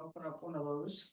Open up one of those.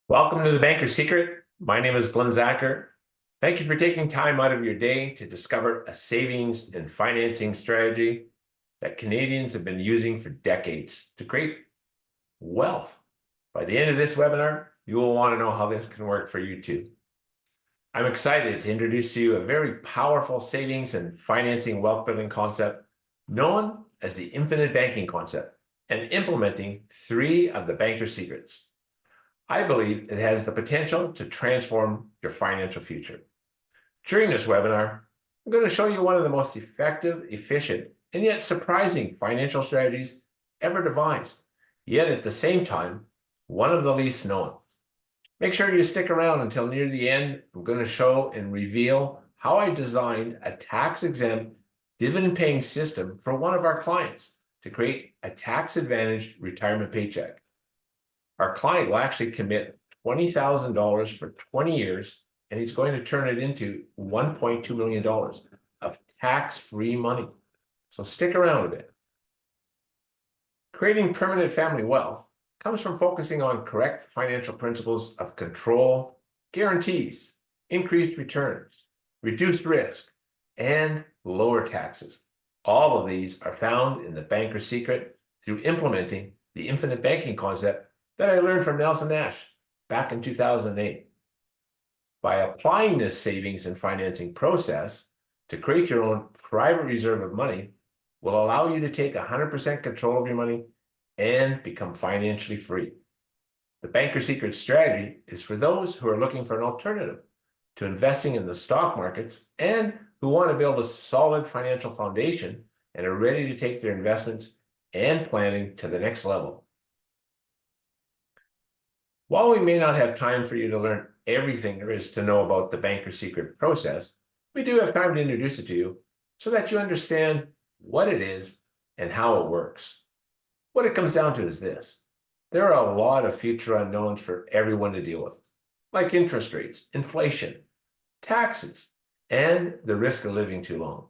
Welcome to the Banker's Secret. My name is Glenn Zacher. Thank you for taking time out of your day to discover a savings and financing strategy that Canadians have been using for decades to create wealth. By the end of this webinar, you will want to know how this can work for you too. I'm excited to introduce to you a very powerful savings and financing wealth building concept known as the Infinitie Banking Concept and implementing 3 of the Banker's Secrets. I believe it has the potential to transform your financial future. During this webinar, I'm going to show you one of the most effective, efficient, and yet surprising financial strategies ever devised, yet at the same time, one of the least known. Make sure you stick around until near the end. I'm going to show and reveal how I designed a tax-exempt dividend-paying system for one of our clients to create a tax-advantaged retirement paycheck. Our client will actually commit $20,000 for 20 years, and he's going to turn it into $1.2 million of tax-free money. So stick around a bit. Creating permanent family wealth comes from focusing on correct financial principles of control, guarantees, increased returns, reduced risk, and lower taxes. All of these are found in the Banker's Secret through implementing the Infinitie Banking Concept that I learned from Nelson Nash back in 2008. By applying this savings and financing process to create your own private reserve of money will allow you to take 100% control of your money and become financially free. The Banker's Secret strategy is for those who are looking for an alternative to investing in the stock markets and who want to build a solid financial foundation and are ready to take their investments and planning to the next level. While we may not have time for you to learn everything there is to know about the Banker's Secret process, we do have time to introduce it to you so that you understand what it is and how it works. What it comes down to is this. There are a lot of future unknowns for everyone to deal with, like interest rates, inflation, taxes, and the risk of living too long.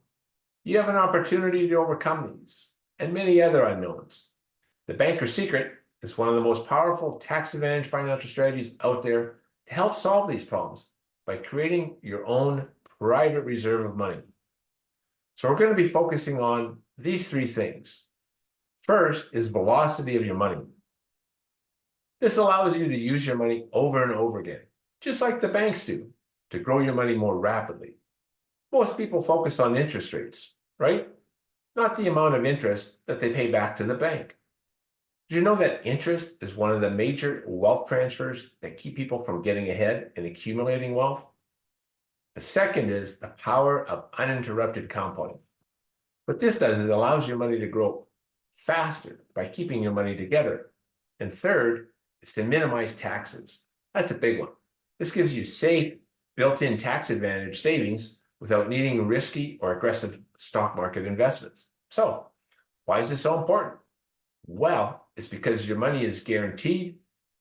You have an opportunity to overcome these and many other unknowns. The Banker's Secret is one of the most powerful tax-advantaged financial strategies out there to help solve these problems by creating your own private reserve of money. So we're going to be focusing on these 3 things. First is velocity of your money. This allows you to use your money over and over again, just like the banks do, to grow your money more rapidly. Most people focus on interest rates, right? Not the amount of interest that they pay back to the bank. Did you know that interest is one of the major wealth transfers that keep people from getting ahead and accumulating wealth? The second is the power of uninterrupted compounding. What this does is it allows your money to grow faster by keeping your money together. And third is to minimize taxes. That's a big one. This gives you safe, built-in tax advantage savings without needing risky or aggressive stock market investments. So, why is this so important? Well, it's because your money is guaranteed,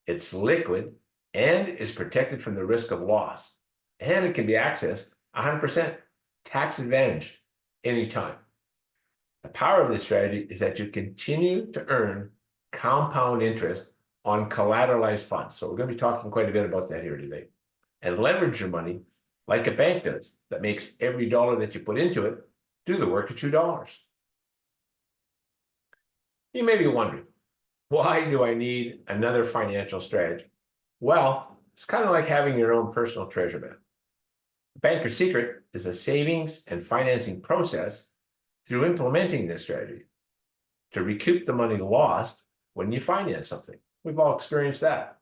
it's liquid, and is protected from the risk of loss. And it can be accessed 100% tax advantaged anytime. The power of this strategy is that you continue to earn compound interest on collateralized funds. So we're going to be talking quite a bit about that here today. And leverage your money like a bank does that makes every dollar that you put into it do the work of $2. You may be wondering, why do I need another financial strategy? Well, it's kind of like having your own personal treasure map. The Banker's Secret is a savings and financing process through implementing this strategy to recoup the money lost when you finance something. We've all experienced that.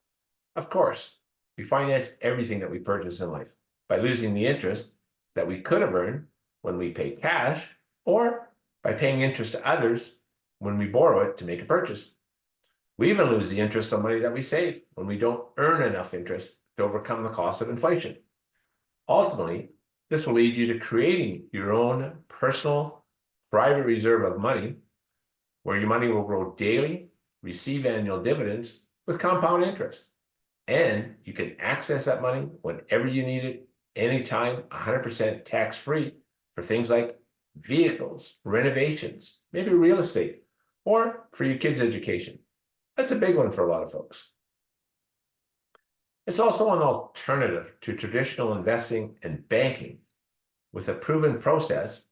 Of course, we finance everything that we purchase in life by losing the interest that we could have earned when we pay cash or by paying interest to others when we borrow it to make a purchase. We even lose the interest on money that we save when we don't earn enough interest to overcome the cost of inflation. Ultimately, this will lead you to creating your own personal private reserve of money where your money will grow daily, receive annual dividends with compound interest. And you can access that money whenever you need it, anytime, 100% tax-free for things like vehicles, renovations, maybe real estate, or for your kids' education. That's a big one for a lot of folks. It's also an alternative to traditional investing and banking with a proven process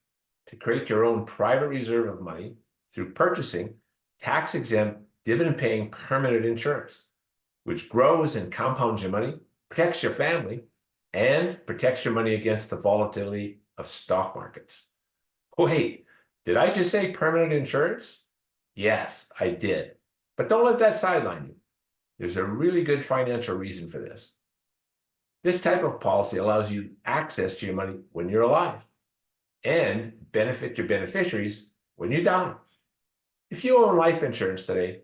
to create your own private reserve of money through purchasing tax-exempt, dividend-paying permanent insurance, which grows and compounds your money, protects your family, and protects your money against the volatility of stock markets. Wait, did I just say permanent insurance? Yes, I did. But don't let that sideline you. There's a really good financial reason for this. This type of policy allows you access to your money when you're alive and benefit your beneficiaries when you die. If you own life insurance today,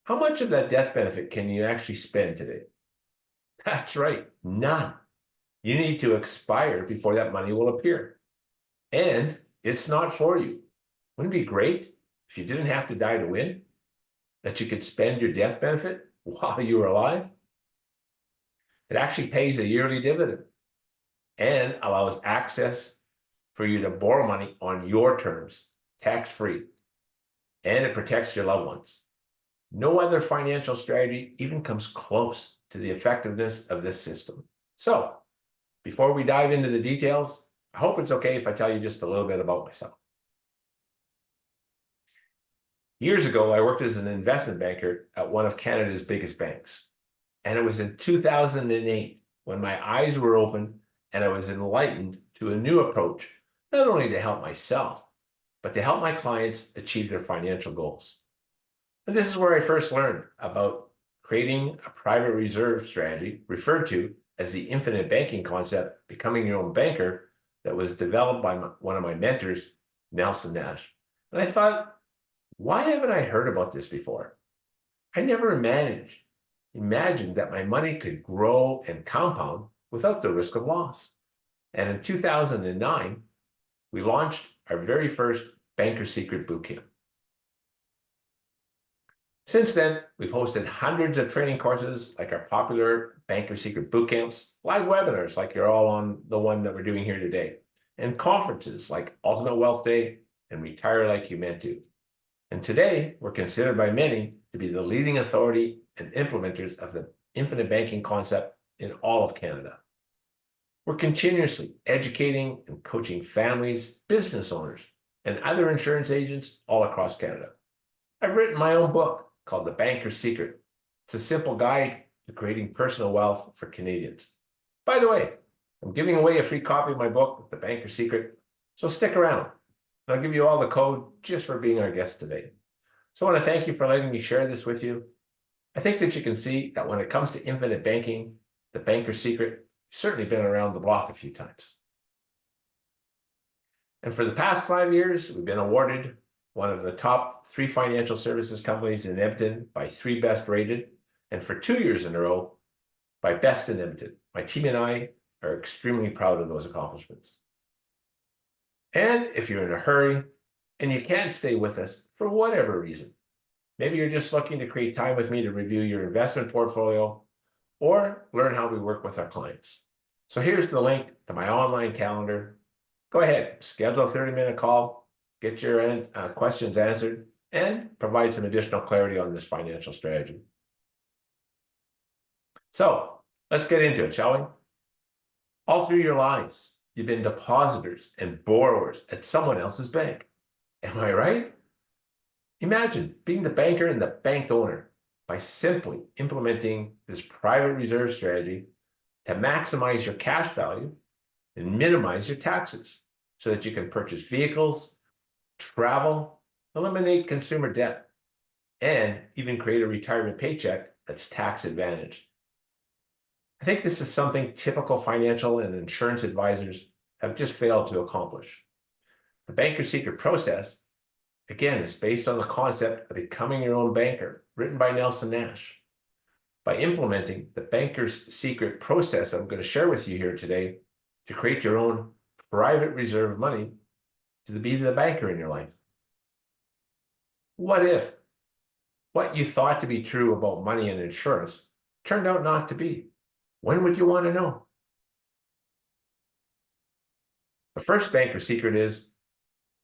how much of that death benefit can you actually spend today? That's right, none. You need to expire before that money will appear. And it's not for you. Wouldn't it be great if you didn't have to die to win? That you could spend your death benefit while you were alive? It actually pays a yearly dividend and allows access for you to borrow money on your terms, tax-free, and it protects your loved ones. No other financial strategy even comes close to the effectiveness of this system. So, before we dive into the details, I hope it's okay if I tell you just a little bit about myself. Years ago, I worked as an investment banker at one of Canada's biggest banks. And it was in 2008 when my eyes were opened and I was enlightened to a new approach, not only to help myself, but to help my clients achieve their financial goals. And this is where I first learned about creating a private reserve strategy referred to as the Infinitie Banking Concept, becoming your own banker, that was developed by one of my mentors, Nelson Nash. And I thought, why haven't I heard about this before? I never imagined that my money could grow and compound without the risk of loss. And in 2009, we launched our very first Banker Secret Bootcamp. Since then, we've hosted hundreds of training courses like our popular Banker Secret Bootcamps, live webinars like you're all on the one that we're doing here today, and conferences like Ultimate Wealth Day and Retire Like You Meant To. And today, we're considered by many to be the leading authority and implementers of the Infinitie Banking Concept in all of Canada. We're continuously educating and coaching families, business owners, and other insurance agents all across Canada. I've written my own book called The Banker's Secret. It's a simple guide to creating personal wealth for Canadians. By the way, I'm giving away a free copy of my book, The Banker's Secret, so stick around. I'll give you all the code just for being our guest today. So I want to thank you for letting me share this with you. I think that you can see that when it comes to infinite banking, the Banker's Secret, you've certainly been around the block a few times. And for the past 5 years, we've been awarded one of the top 3 financial services companies in Edmonton by 3 Best Rated, and for 2 years in a row by Best in Edmonton. My team and I are extremely proud of those accomplishments. And if you're in a hurry and you can't stay with us for whatever reason, maybe you're just looking to create time with me to review your investment portfolio or learn how we work with our clients. So here's the link to my online calendar. Go ahead, schedule a 30-minute call, get your questions answered, and provide some additional clarity on this financial strategy. So let's get into it, shall we? All through your lives, you've been depositors and borrowers at someone else's bank. Am I right? Imagine being the banker and the bank owner by simply implementing this private reserve strategy to maximize your cash value and minimize your taxes so that you can purchase vehicles, travel, eliminate consumer debt, and even create a retirement paycheck that's tax advantaged. I think this is something typical financial and insurance advisors have just failed to accomplish. The Banker's Secret process, again, is based on the concept of becoming your own banker, written by Nelson Nash. By implementing the Banker's Secret process I'm going to share with you here today to create your own private reserve of money to be the banker in your life. What if what you thought to be true about money and insurance turned out not to be? When would you want to know? The first Banker's Secret is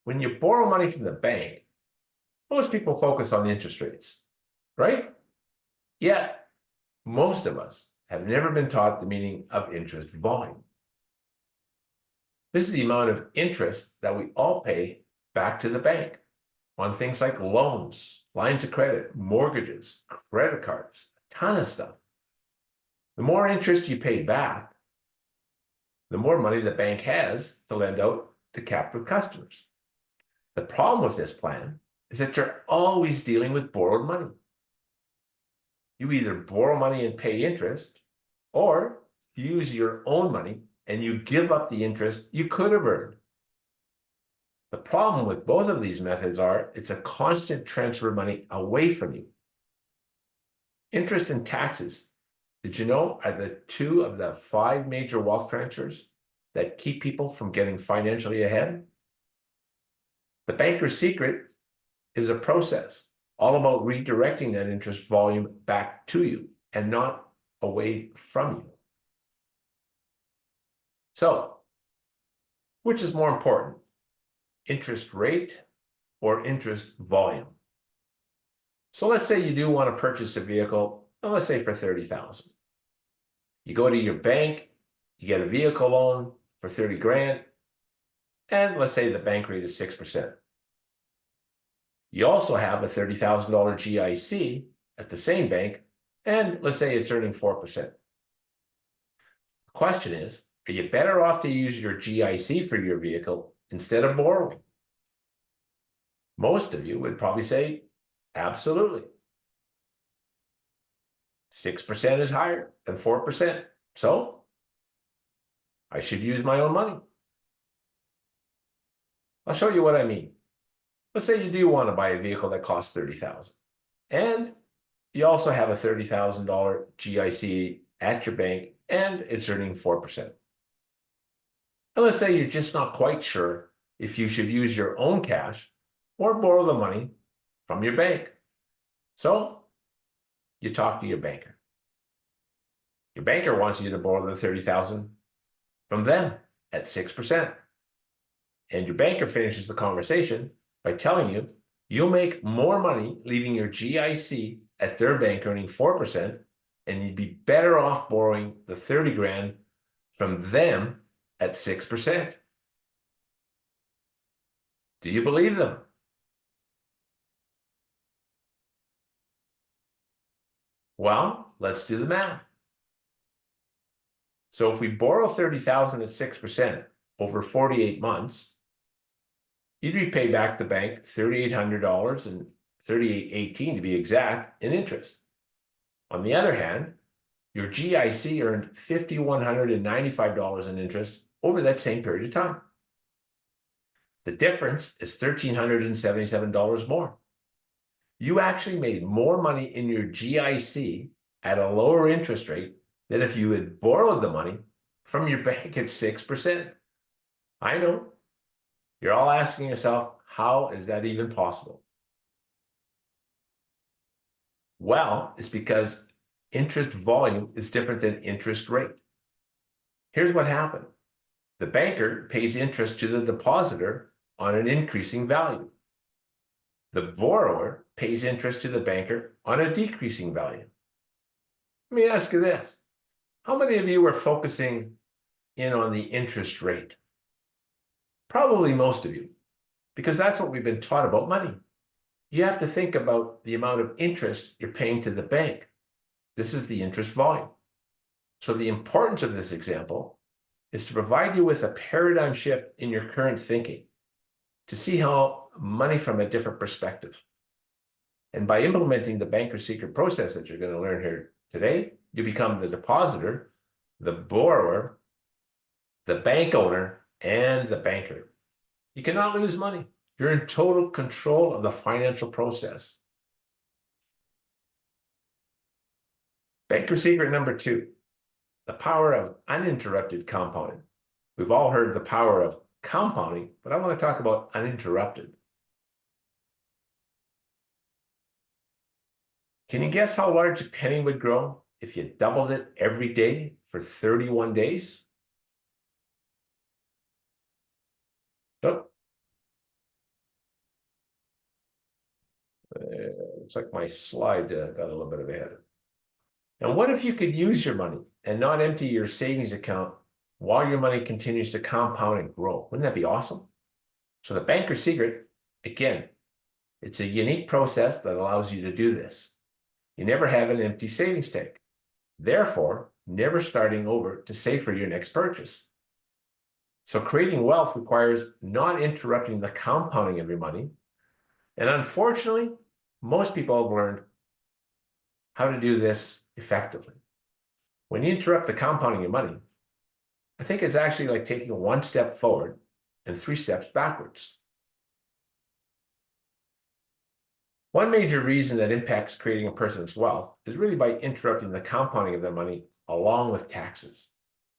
when you borrow money from the bank, most people focus on interest rates, right? Yet, most of us have never been taught the meaning of interest volume. This is the amount of interest that we all pay back to the bank on things like loans, lines of credit, mortgages, credit cards, a ton of stuff. The more interest you pay back, the more money the bank has to lend out to captive customers. The problem with this plan is that you're always dealing with borrowed money. You either borrow money and pay interest, or use your own money and you give up the interest you could have earned. The problem with both of these methods are it's a constant transfer of money away from you. Interest and taxes, did you know, are the two of the 5 major wealth transfers that keep people from getting financially ahead? The banker's secret is a process all about redirecting that interest volume back to you and not away from you. So, which is more important, interest rate or interest volume? So let's say you do want to purchase a vehicle, and let's say for $30,000. You go to your bank, you get a vehicle loan for 30 grand, and let's say the bank rate is 6%. You also have a $30,000 GIC at the same bank, and let's say it's earning 4%. The question is, are you better off to use your GIC for your vehicle instead of borrowing? Most of you would probably say, absolutely. 6% is higher than 4%, so I should use my own money. I'll show you what I mean. Let's say you do want to buy a vehicle that costs $30,000, and you also have a $30,000 GIC at your bank, and it's earning 4%. And let's say you're just not quite sure if you should use your own cash or borrow the money from your bank. So you talk to your banker. Your banker wants you to borrow the $30,000 from them at 6%. And your banker finishes the conversation by telling you you'll make more money leaving your GIC at their bank earning 4%, and you'd be better off borrowing the 30 grand from them at 6%. Do you believe them? Well, let's do the math. So if we borrow $30,000 at 6% over 48 months, you'd repay back the bank $3,800 and $3,818 to be exact in interest. On the other hand, your GIC earned $5,195 in interest over that same period of time. The difference is $1,377 more. You actually made more money in your GIC at a lower interest rate than if you had borrowed the money from your bank at 6%. I know. You're all asking yourself, how is that even possible? Well, it's because interest volume is different than interest rate. Here's what happened. The banker pays interest to the depositor on an increasing value. The borrower pays interest to the banker on a decreasing value. Let me ask you this. How many of you are focusing in on the interest rate? Probably most of you, because that's what we've been taught about money. You have to think about the amount of interest you're paying to the bank. This is the interest volume. So the importance of this example is to provide you with a paradigm shift in your current thinking, to see how money from a different perspective. And by implementing the banker secret process that you're going to learn here today, you become the depositor, the borrower, the bank owner, and the banker. You cannot lose money. You're in total control of the financial process. Banker secret number 2, the power of uninterrupted compounding. We've all heard the power of compounding, but I want to talk about uninterrupted. Can you guess how large a penny would grow if you doubled it every day for 31 days? Oh. Looks like my slide got a little bit of a head. And what if you could use your money and not empty your savings account while your money continues to compound and grow? Wouldn't that be awesome? So the banker's secret, again, it's a unique process that allows you to do this. You never have an empty savings tank. Therefore, never starting over to save for your next purchase. So creating wealth requires not interrupting the compounding of your money. And unfortunately, most people have learned how to do this effectively. When you interrupt the compounding of money, I think it's actually like taking one step forward and 3 steps backwards. One major reason that impacts creating a person's wealth is really by interrupting the compounding of their money along with taxes.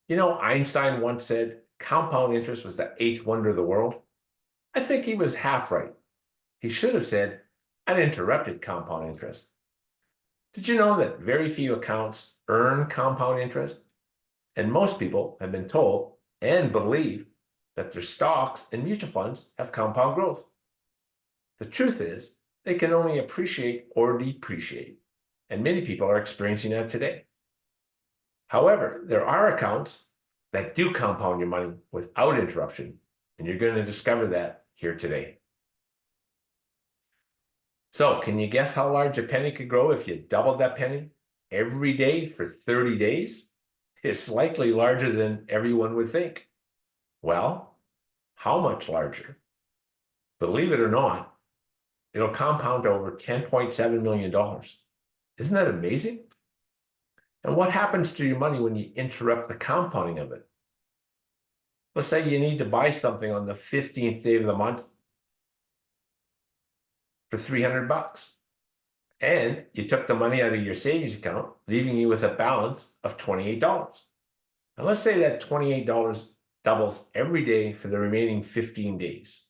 You know, Einstein once said compound interest was the 8th wonder of the world. I think he was half right. He should have said uninterrupted compound interest. Did you know that very few accounts earn compound interest? And most people have been told and believe that their stocks and mutual funds have compound growth. The truth is, they can only appreciate or depreciate, and many people are experiencing that today. However, there are accounts that do compound your money without interruption, and you're going to discover that here today. So, can you guess how large a penny could grow if you doubled that penny every day for 30 days? It's likely larger than everyone would think. Well, how much larger? Believe it or not, it'll compound to over $10.7 million. Isn't that amazing? And what happens to your money when you interrupt the compounding of it? Let's say you need to buy something on the 15th day of the month for $300. And you took the money out of your savings account, leaving you with a balance of $28. And let's say that $28 doubles every day for the remaining 15 days.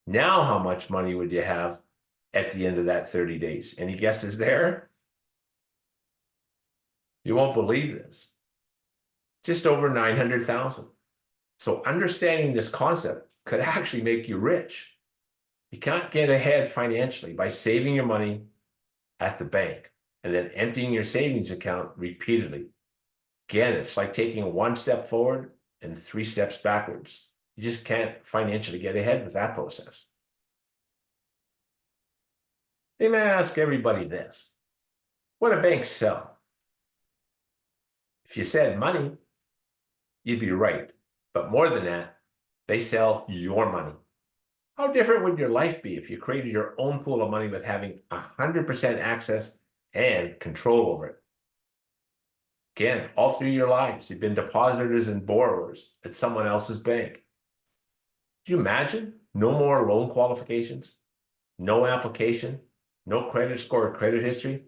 Now, how much money would you have at the end of that 30 days? Any guesses there? You won't believe this. Just over 900,000. So understanding this concept could actually make you rich. You can't get ahead financially by saving your money at the bank and then emptying your savings account repeatedly. Again, it's like taking one step forward and 3 steps backwards. You just can't financially get ahead with that process. They may ask everybody this: what do banks sell? If you said money, you'd be right. But more than that, they sell your money. How different would your life be if you created your own pool of money with having 100% access and control over it? Again, all through your lives, you've been depositors and borrowers at someone else's bank. Do you imagine no more loan qualifications, no application, no credit score or credit history?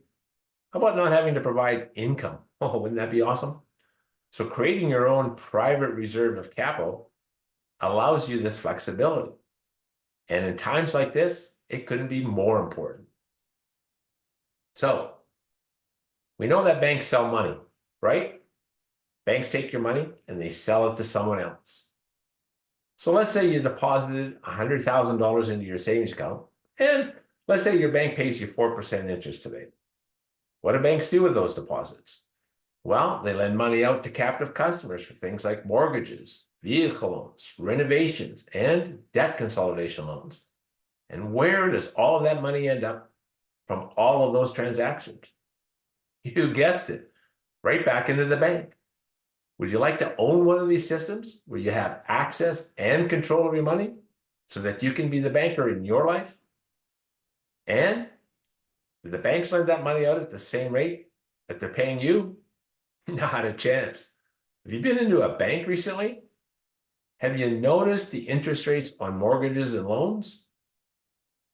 How about not having to provide income? Oh, wouldn't that be awesome? So creating your own private reserve of capital allows you this flexibility. And in times like this, it couldn't be more important. So we know that banks sell money, right? Banks take your money and they sell it to someone else. So let's say you deposited $100,000 into your savings account, and let's say your bank pays you 4% interest today. What do banks do with those deposits? Well, they lend money out to captive customers for things like mortgages, vehicle loans, renovations, and debt consolidation loans. And where does all of that money end up from all of those transactions? You guessed it, right back into the bank. Would you like to own one of these systems where you have access and control of your money so that you can be the banker in your life? And do the banks lend that money out at the same rate that they're paying you? Not a chance. Have you been into a bank recently? Have you noticed the interest rates on mortgages and loans?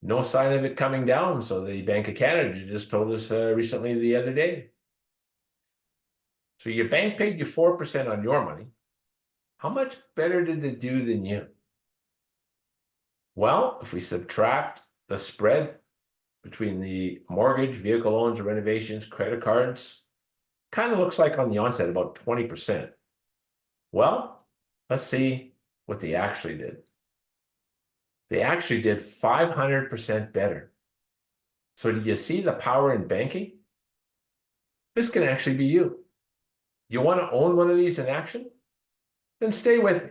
No sign of it coming down, so the Bank of Canada just told us recently the other day. So your bank paid you 4% on your money. How much better did they do than you? Well, if we subtract the spread between the mortgage, vehicle loans, renovations, credit cards, kind of looks like on the onset about 20%. Well, let's see what they actually did. They actually did 500% better. So do you see the power in banking? This can actually be you. You want to own one of these in action? Then stay with me.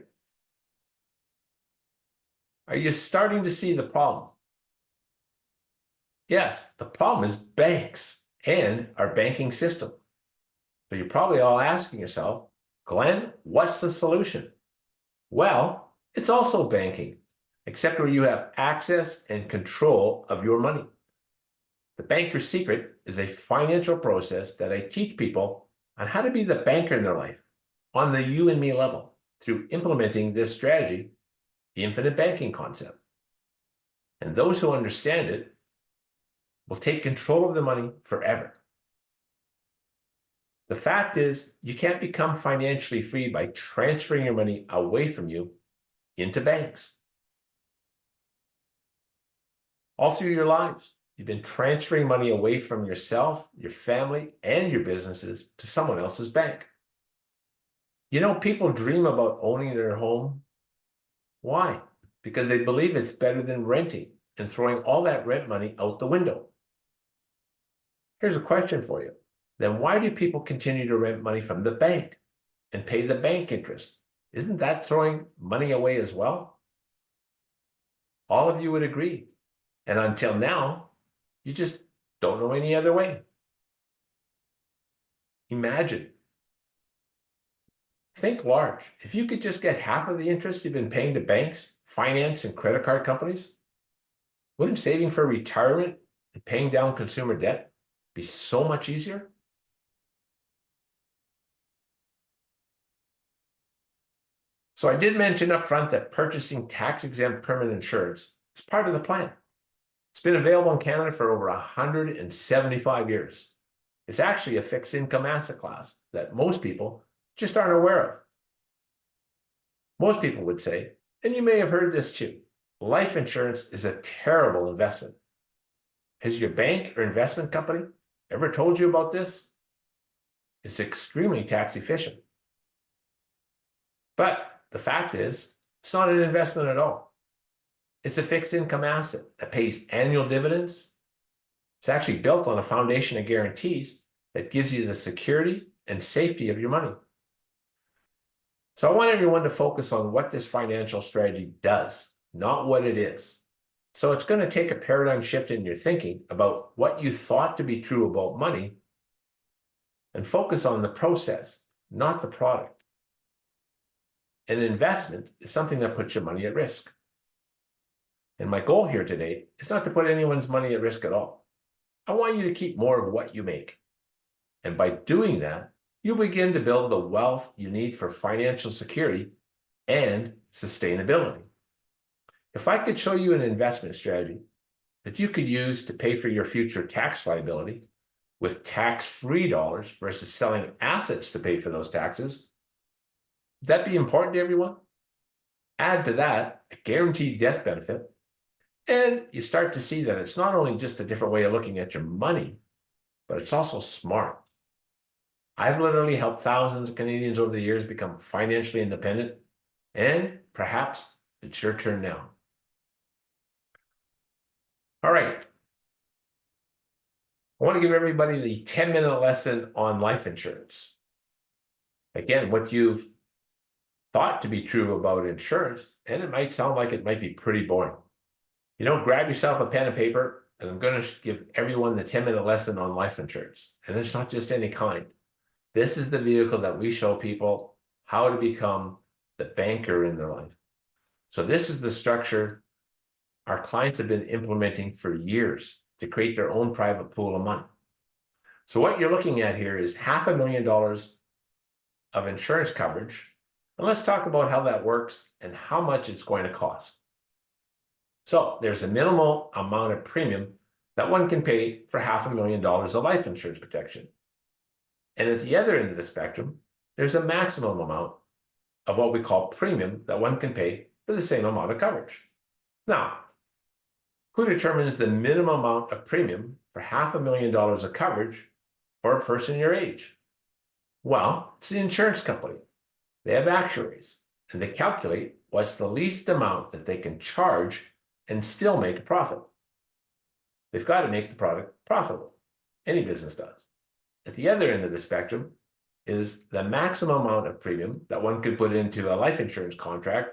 Are you starting to see the problem? Yes, the problem is banks and our banking system. So you're probably all asking yourself, Glenn, what's the solution? Well, it's also banking, except where you have access and control of your money. The banker's secret is a financial process that I teach people on how to be the banker in their life on the you and me level through implementing this strategy, the infinite banking concept. And those who understand it will take control of the money forever. The fact is, you can't become financially free by transferring your money away from you into banks. All through your lives, you've been transferring money away from yourself, your family, and your businesses to someone else's bank. You know, people dream about owning their home. Why? Because they believe it's better than renting and throwing all that rent money out the window. Here's a question for you. Then why do people continue to rent money from the bank and pay the bank interest? Isn't that throwing money away as well? All of you would agree. And until now, you just don't know any other way. Imagine. Think large. If you could just get half of the interest you've been paying to banks, finance, and credit card companies, wouldn't saving for retirement and paying down consumer debt be so much easier? So I did mention up front that purchasing tax-exempt permanent insurance is part of the plan. It's been available in Canada for over 175 years. It's actually a fixed income asset class that most people just aren't aware of. Most people would say, and you may have heard this too, life insurance is a terrible investment. Has your bank or investment company ever told you about this? It's extremely tax efficient. But the fact is, it's not an investment at all. It's a fixed income asset that pays annual dividends. It's actually built on a foundation of guarantees that gives you the security and safety of your money. So I want everyone to focus on what this financial strategy does, not what it is. So it's going to take a paradigm shift in your thinking about what you thought to be true about money and focus on the process, not the product. An investment is something that puts your money at risk. And my goal here today is not to put anyone's money at risk at all. I want you to keep more of what you make. And by doing that, you begin to build the wealth you need for financial security and sustainability. If I could show you an investment strategy that you could use to pay for your future tax liability with tax-free dollars versus selling assets to pay for those taxes, would that be important to everyone? Add to that a guaranteed death benefit, and you start to see that it's not only just a different way of looking at your money, but it's also smart. I've literally helped thousands of Canadians over the years become financially independent, and perhaps it's your turn now. All right. I want to give everybody the 10-minute lesson on life insurance. Again, what you've thought to be true about insurance, and it might sound like it might be pretty boring. You know, grab yourself a pen and paper, and I'm going to give everyone the 10-minute lesson on life insurance. And it's not just any kind. This is the vehicle that we show people how to become the banker in their life. So this is the structure our clients have been implementing for years to create their own private pool of money. So what you're looking at here is $500,000 of insurance coverage. And let's talk about how that works and how much it's going to cost. So there's a minimal amount of premium that one can pay for $500,000 of life insurance protection. And at the other end of the spectrum, there's a maximum amount of what we call premium that one can pay for the same amount of coverage. Now, who determines the minimum amount of premium for $500,000 of coverage for a person your age? Well, it's the insurance company. They have actuaries, and they calculate what's the least amount that they can charge and still make a profit. They've got to make the product profitable. Any business does. At the other end of the spectrum is the maximum amount of premium that one could put into a life insurance contract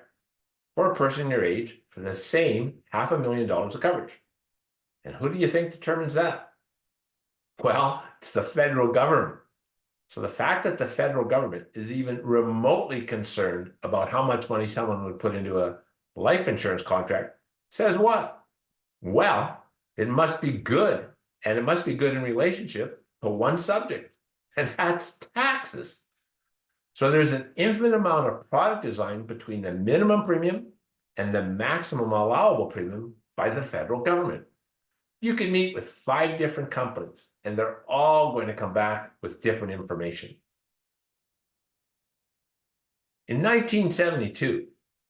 for a person your age for the same $500,000 of coverage. And who do you think determines that? Well, it's the federal government. So the fact that the federal government is even remotely concerned about how much money someone would put into a life insurance contract says what? Well, it must be good, and it must be good in relationship to one subject, and that's taxes. So there's an infinite amount of product design between the minimum premium and the maximum allowable premium by the federal government. You can meet with 5 different companies, and they're all going to come back with different information. In 1972,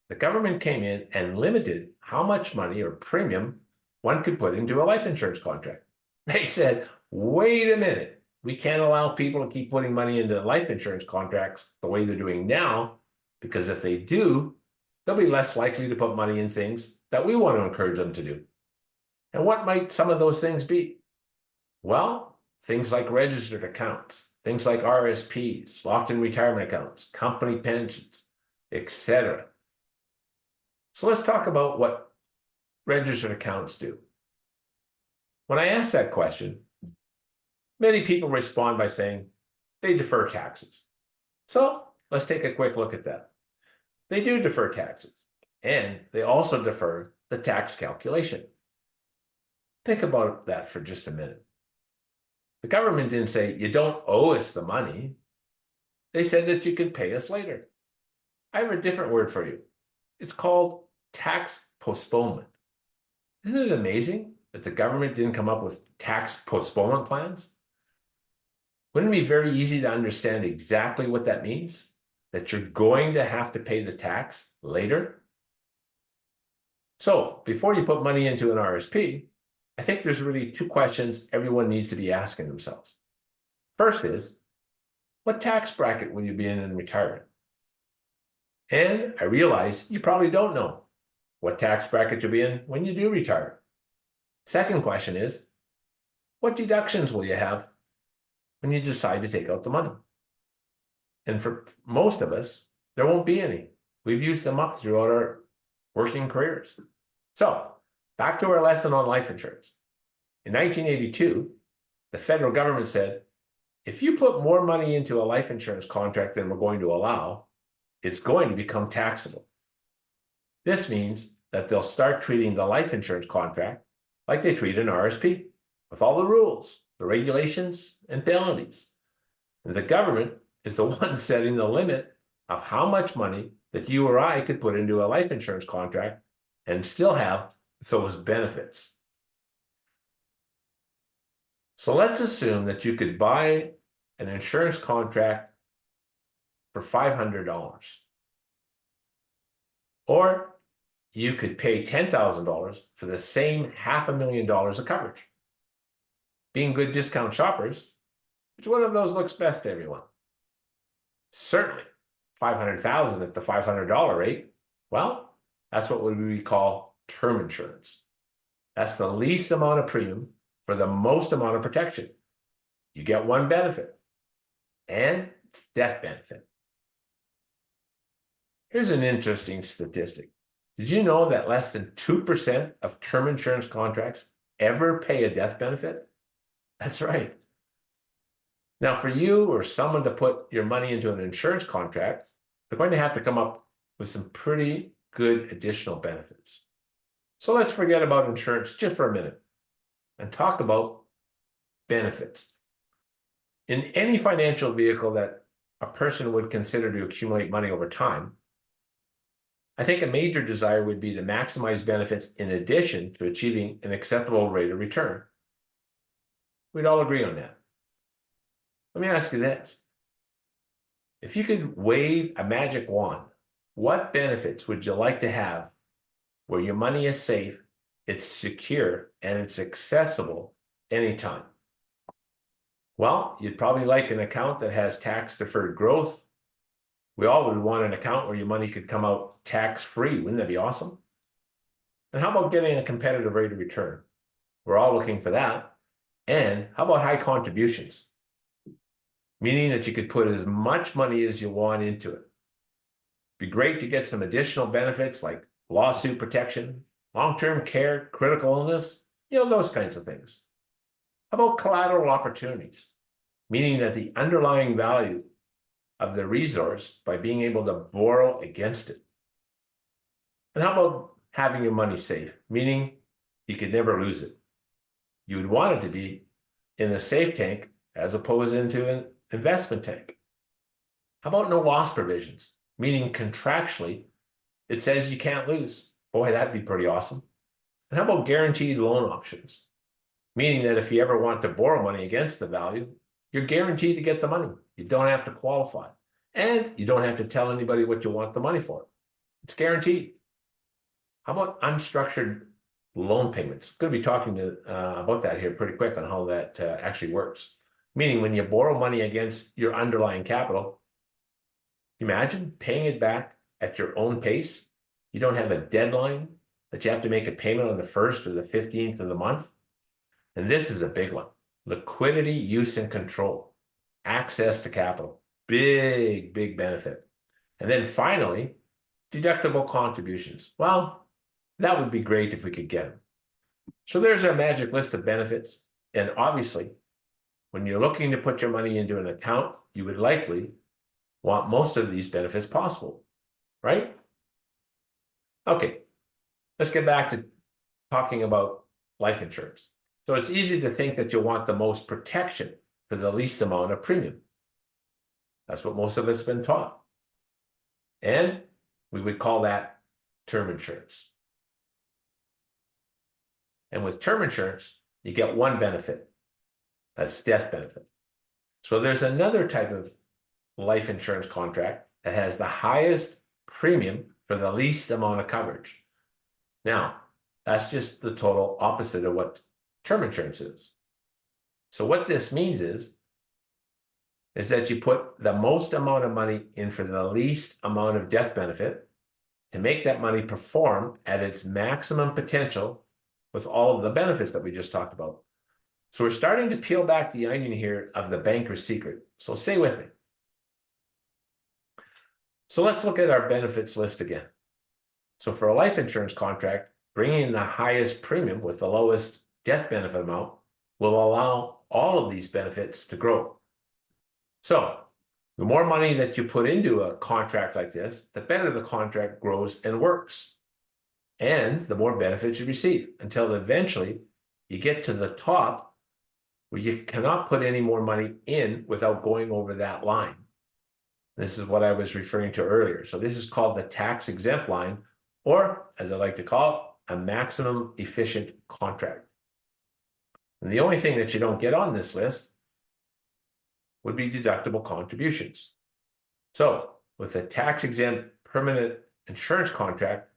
the government came in and limited how much money or premium one could put into a life insurance contract. They said, wait a minute, we can't allow people to keep putting money into life insurance contracts the way they're doing now, because if they do, they'll be less likely to put money in things that we want to encourage them to do. And what might some of those things be? Well, things like registered accounts, things like RSPs, locked-in retirement accounts, company pensions, etc. So let's talk about what registered accounts do. When I ask that question, many people respond by saying they defer taxes. So let's take a quick look at that. They do defer taxes, and they also defer the tax calculation. Think about that for just a minute. The government didn't say, you don't owe us the money. They said that you can pay us later. I have a different word for you. It's called tax postponement. Isn't it amazing that the government didn't come up with tax postponement plans? Wouldn't it be very easy to understand exactly what that means? That you're going to have to pay the tax later? So before you put money into an RSP, I think there's really 2 questions everyone needs to be asking themselves. First is, what tax bracket will you be in retirement? And I realize you probably don't know what tax bracket you'll be in when you do retire. Second question is, what deductions will you have when you decide to take out the money? And for most of us, there won't be any. We've used them up throughout our working careers. So back to our lesson on life insurance. In 1982, the federal government said, if you put more money into a life insurance contract than we're going to allow, it's going to become taxable. This means that they'll start treating the life insurance contract like they treat an RSP, with all the rules, the regulations, and penalties. And the government is the one setting the limit of how much money that you or I could put into a life insurance contract and still have those benefits. So let's assume that you could buy an insurance contract for $500. Or you could pay $10,000 for the same $500,000 of coverage. Being good discount shoppers, which one of those looks best to everyone? Certainly, $500,000 at the $500 rate. Well, that's what we call term insurance. That's the least amount of premium for the most amount of protection. You get one benefit, and it's death benefit. Here's an interesting statistic. Did you know that less than 2% of term insurance contracts ever pay a death benefit? That's right. Now, for you or someone to put your money into an insurance contract, they're going to have to come up with some pretty good additional benefits. So let's forget about insurance just for a minute and talk about benefits. In any financial vehicle that a person would consider to accumulate money over time, I think a major desire would be to maximize benefits in addition to achieving an acceptable rate of return. We'd all agree on that. Let me ask you this. If you could wave a magic wand, what benefits would you like to have where your money is safe, it's secure, and it's accessible anytime? Well, you'd probably like an account that has tax-deferred growth. We all would want an account where your money could come out tax-free. Wouldn't that be awesome? And how about getting a competitive rate of return? We're all looking for that. And how about high contributions? meaning that you could put as much money as you want into it. Be great to get some additional benefits like lawsuit protection, long-term care, critical illness, those kinds of things. How about collateral opportunities, meaning that the underlying value of the resource by being able to borrow against it? And how about having your money safe, meaning you could never lose it? You would want it to be in a safe tank as opposed into an investment tank. How about no loss provisions, meaning contractually it says you can't lose? Boy, that'd be pretty awesome. And how about guaranteed loan options, meaning that if you ever want to borrow money against the value, you're guaranteed to get the money. You don't have to qualify, and you don't have to tell anybody what you want the money for. It's guaranteed. How about unstructured loan payments? Going to be talking about that here pretty quick on how that actually works. Meaning when you borrow money against your underlying capital, imagine paying it back at your own pace. You don't have a deadline that you have to make a payment on the 1st or the 15th of the month. And this is a big one. Liquidity, use, and control. Access to capital. Big, big benefit. And then finally, deductible contributions. Well, that would be great if we could get them. So there's our magic list of benefits. And obviously, when you're looking to put your money into an account, you would likely want most of these benefits possible, right? Okay, let's get back to talking about life insurance. So it's easy to think that you'll want the most protection for the least amount of premium. That's what most of us have been taught. And we would call that term insurance. And with term insurance, you get one benefit. That's death benefit. So there's another type of life insurance contract that has the highest premium for the least amount of coverage. Now, that's just the total opposite of what term insurance is. So what this means is that you put the most amount of money in for the least amount of death benefit to make that money perform at its maximum potential with all of the benefits that we just talked about. So we're starting to peel back the onion here of the banker's secret. So stay with me. So let's look at our benefits list again. So for a life insurance contract, bringing in the highest premium with the lowest death benefit amount will allow all of these benefits to grow. So the more money that you put into a contract like this, the better the contract grows and works. And the more benefits you receive until eventually you get to the top where you cannot put any more money in without going over that line. This is what I was referring to earlier. So this is called the tax exempt line, or as I like to call it, a maximum efficient contract. And the only thing that you don't get on this list would be deductible contributions. So with a tax exempt permanent insurance contract,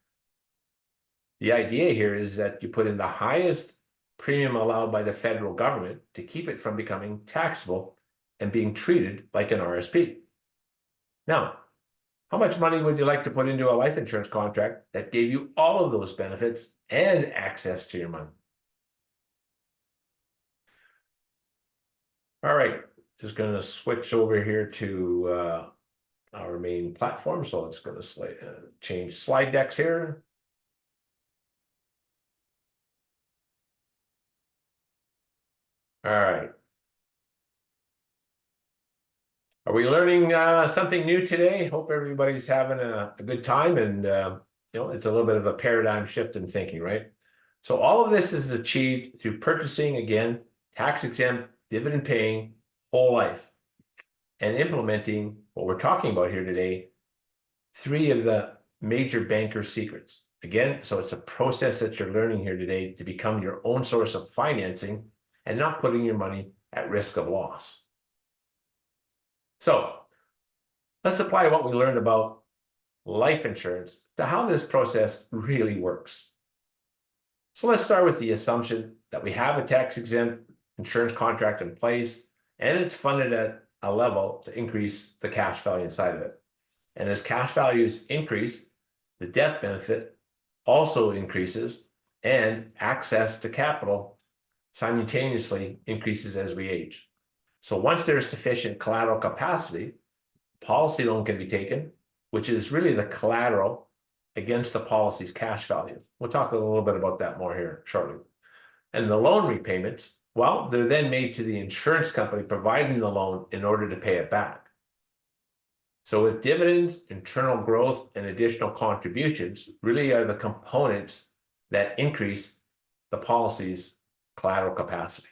the idea here is that you put in the highest premium allowed by the federal government to keep it from becoming taxable and being treated like an RSP. Now, how much money would you like to put into a life insurance contract that gave you all of those benefits and access to your money? All right, just going to switch over here to our main platform. So it's going to change slide decks here. All right. Are we learning something new today? Hope everybody's having a good time, and it's a little bit of a paradigm shift in thinking, right? So all of this is achieved through purchasing, again, tax-exempt, dividend-paying, whole life, and implementing what we're talking about here today, 3 of the major banker secrets. Again, so it's a process that you're learning here today to become your own source of financing and not putting your money at risk of loss. So let's apply what we learned about life insurance to how this process really works. So let's start with the assumption that we have a tax-exempt insurance contract in place, and it's funded at a level to increase the cash value inside of it. And as cash values increase, the death benefit also increases, and access to capital simultaneously increases as we age. So once there's sufficient collateral capacity, policy loan can be taken, which is really the collateral against the policy's cash value. We'll talk a little bit about that more here shortly. And the loan repayments, well, they're then made to the insurance company providing the loan in order to pay it back. So with dividends, internal growth, and additional contributions really are the components that increase the policy's collateral capacity.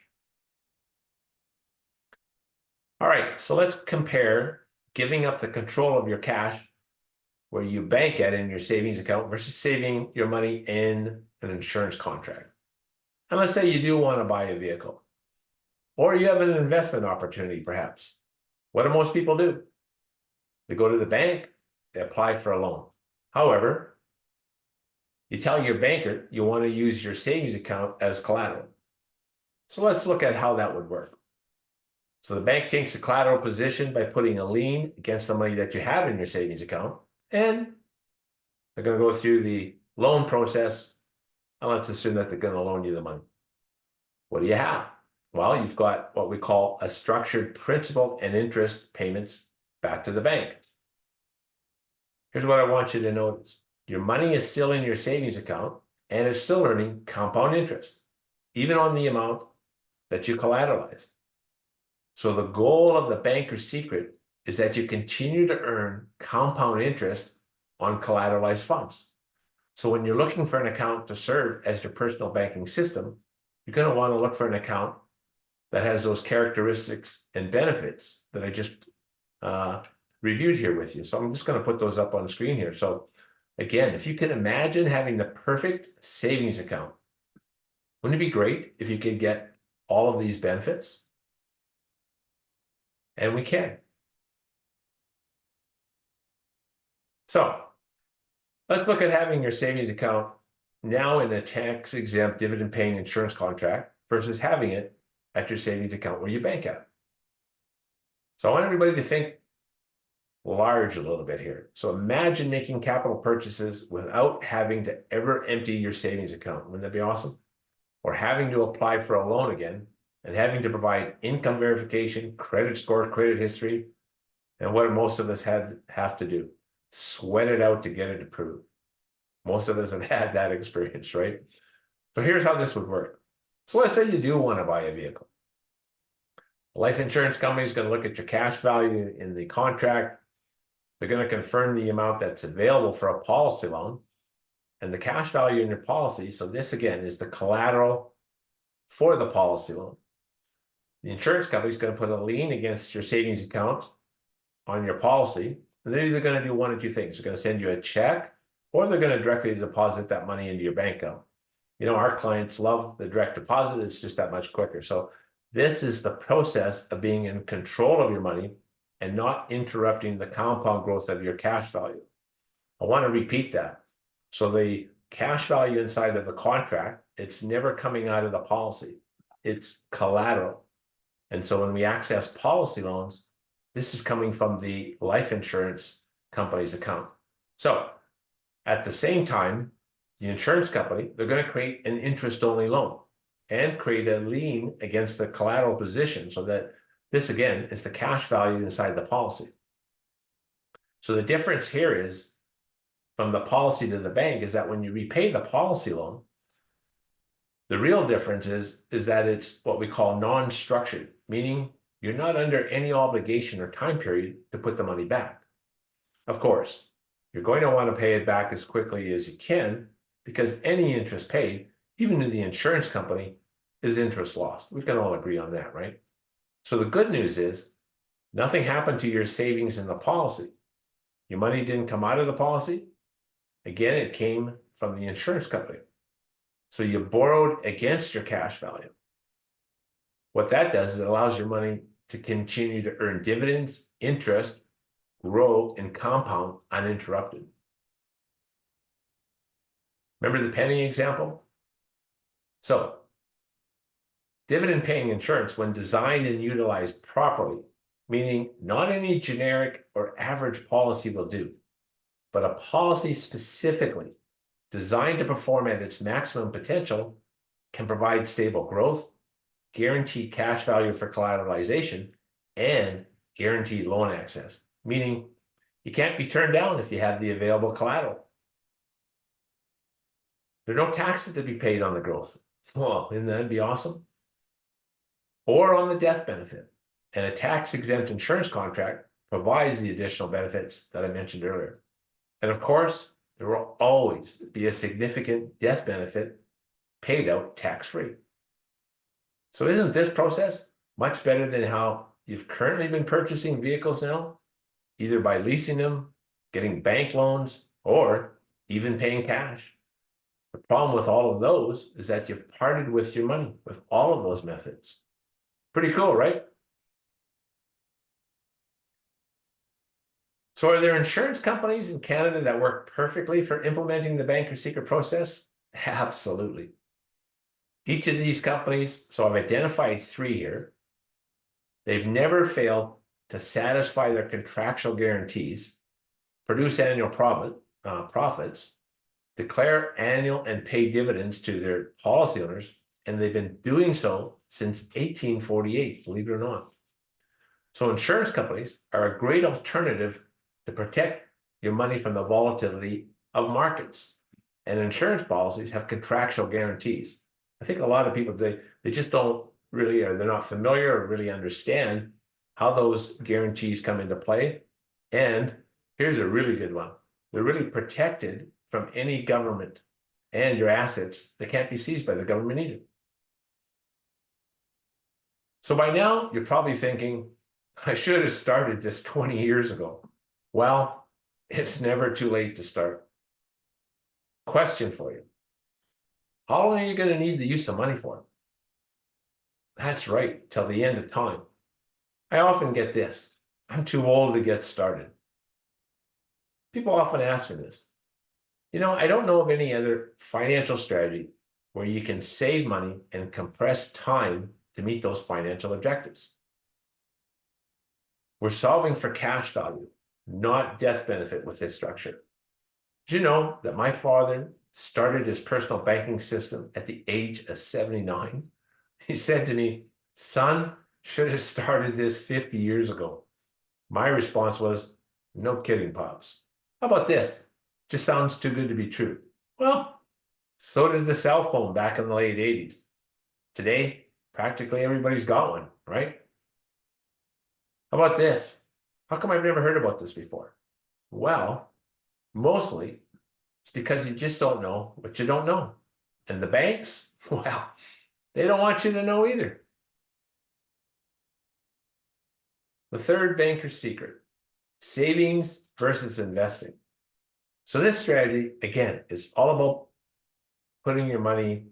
All right, so let's compare giving up the control of your cash where you bank at in your savings account versus saving your money in an insurance contract. And let's say you do want to buy a vehicle, or you have an investment opportunity, perhaps. What do most people do? They go to the bank, they apply for a loan. However, you tell your banker you want to use your savings account as collateral. So let's look at how that would work. So the bank takes a collateral position by putting a lien against the money that you have in your savings account, and they're going to go through the loan process, and let's assume that they're going to loan you the money. What do you have? Well, you've got what we call a structured principal and interest payments back to the bank. Here's what I want you to notice. Your money is still in your savings account, and it's still earning compound interest, even on the amount that you collateralized. So the goal of the banker's secret is that you continue to earn compound interest on collateralized funds. So when you're looking for an account to serve as your personal banking system, you're going to want to look for an account that has those characteristics and benefits that I just reviewed here with you. So I'm just going to put those up on the screen here. So again, if you can imagine having the perfect savings account, wouldn't it be great if you could get all of these benefits? And we can. So let's look at having your savings account now in a tax-exempt dividend-paying insurance contract versus having it at your savings account where you bank at. So I want everybody to think large a little bit here. So imagine making capital purchases without having to ever empty your savings account. Wouldn't that be awesome? Or having to apply for a loan again and having to provide income verification, credit score, credit history, and what most of us have to do, sweat it out to get it approved. Most of us have had that experience, right? So here's how this would work. So let's say you do want to buy a vehicle. A life insurance company is going to look at your cash value in the contract. They're going to confirm the amount that's available for a policy loan and the cash value in your policy. So this, again, is the collateral for the policy loan. The insurance company is going to put a lien against your savings account on your policy. And they're either going to do one or two things. They're going to send you a check, or they're going to directly deposit that money into your bank account. You know, our clients love the direct deposit. It's just that much quicker. So this is the process of being in control of your money and not interrupting the compound growth of your cash value. I want to repeat that. So the cash value inside of the contract, it's never coming out of the policy. It's collateral. And so when we access policy loans, this is coming from the life insurance company's account. So at the same time, the insurance company, they're going to create an interest-only loan and create a lien against the collateral position so that this, again, is the cash value inside the policy. So the difference here is from the policy to the bank is that when you repay the policy loan, the real difference is that it's what we call non-structured, meaning you're not under any obligation or time period to put the money back. Of course, you're going to want to pay it back as quickly as you can because any interest paid, even to the insurance company, is interest lost. We can all agree on that, right? So the good news is nothing happened to your savings in the policy. Your money didn't come out of the policy. Again, it came from the insurance company. So you borrowed against your cash value. What that does is it allows your money to continue to earn dividends, interest, grow, and compound uninterrupted. Remember the penny example? So, dividend-paying insurance, when designed and utilized properly, meaning not any generic or average policy will do, but a policy specifically designed to perform at its maximum potential, can provide stable growth, guaranteed cash value for collateralization, and guaranteed loan access, meaning you can't be turned down if you have the available collateral. There are no taxes to be paid on the growth. Well, wouldn't that be awesome? Or on the death benefit. And a tax-exempt insurance contract provides the additional benefits that I mentioned earlier. And of course, there will always be a significant death benefit paid out tax-free. So isn't this process much better than how you've currently been purchasing vehicles now, either by leasing them, getting bank loans, or even paying cash? The problem with all of those is that you've parted with your money with all of those methods. Pretty cool, right? So are there insurance companies in Canada that work perfectly for implementing the banker secret process? Absolutely. Each of these companies, so I've identified 3 here, they've never failed to satisfy their contractual guarantees, produce annual profits, declare annual and pay dividends to their policy owners, and they've been doing so since 1848, believe it or not. So insurance companies are a great alternative to protect your money from the volatility of markets. And insurance policies have contractual guarantees. I think a lot of people, they just don't really, or they're not familiar or really understand how those guarantees come into play. And here's a really good one. They're really protected from any government, and your assets, they can't be seized by the government either. So by now, you're probably thinking, I should have started this 20 years ago. Well, it's never too late to start. Question for you. How long are you going to need the use of money for? That's right, till the end of time. I often get this. I'm too old to get started. People often ask me this. I don't know of any other financial strategy where you can save money and compress time to meet those financial objectives. We're solving for cash value, not death benefit with this structure. Did you know that my father started his personal banking system at the age of 79? He said to me, son, should have started this 50 years ago. My response was, no kidding, Pops. How about this? Just sounds too good to be true. Well, so did the cell phone back in the late 80s. Today, practically everybody's got one, right? How about this? How come I've never heard about this before? Well, mostly it's because you just don't know what you don't know. And the banks, well, they don't want you to know either. The third banker's secret, savings versus investing. So this strategy, again, is all about putting your money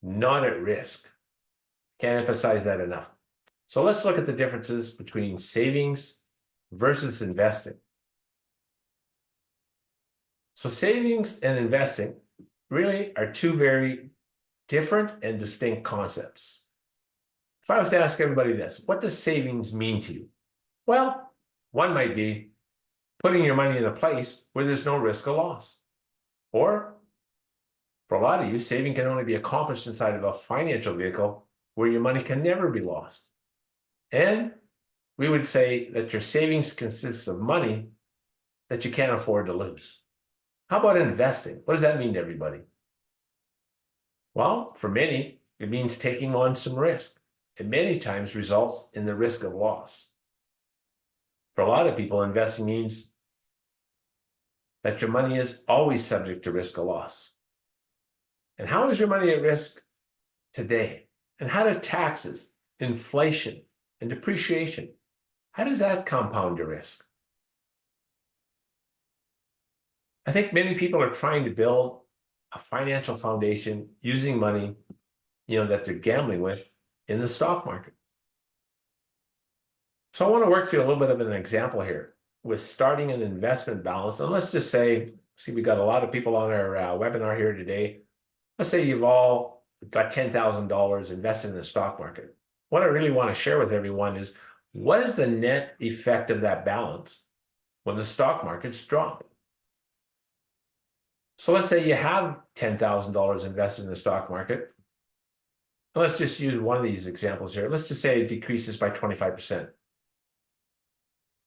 not at risk. Can't emphasize that enough. So let's look at the differences between savings versus investing. So savings and investing really are two very different and distinct concepts. If I was to ask everybody this, what does savings mean to you? Well, one might be putting your money in a place where there's no risk of loss. Or, for a lot of you, saving can only be accomplished inside of a financial vehicle where your money can never be lost. And we would say that your savings consists of money that you can't afford to lose. How about investing? What does that mean to everybody? Well, for many, it means taking on some risk. It many times results in the risk of loss. For a lot of people, investing means that your money is always subject to risk of loss. And how is your money at risk today? And how do taxes, inflation, and depreciation, how does that compound your risk? I think many people are trying to build a financial foundation using money, that they're gambling with in the stock market. So I want to work through a little bit of an example here with starting an investment balance. And let's just say, we got a lot of people on our webinar here today. Let's say you've all got $10,000 invested in the stock market. What I really want to share with everyone is, what is the net effect of that balance when the stock markets drop? So let's say you have $10,000 invested in the stock market. Let's just use one of these examples here. Let's just say it decreases by 25%.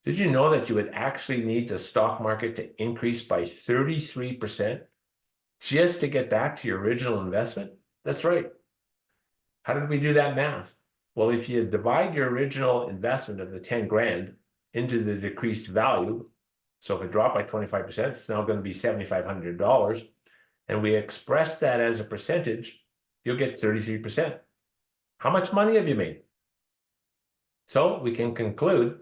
Did you know that you would actually need the stock market to increase by 33% just to get back to your original investment? That's right. How did we do that math? Well, if you divide your original investment of the 10 grand into the decreased value, so if it dropped by 25%, it's now going to be $7,500, and we express that as a percentage, you'll get 33%. How much money have you made? So we can conclude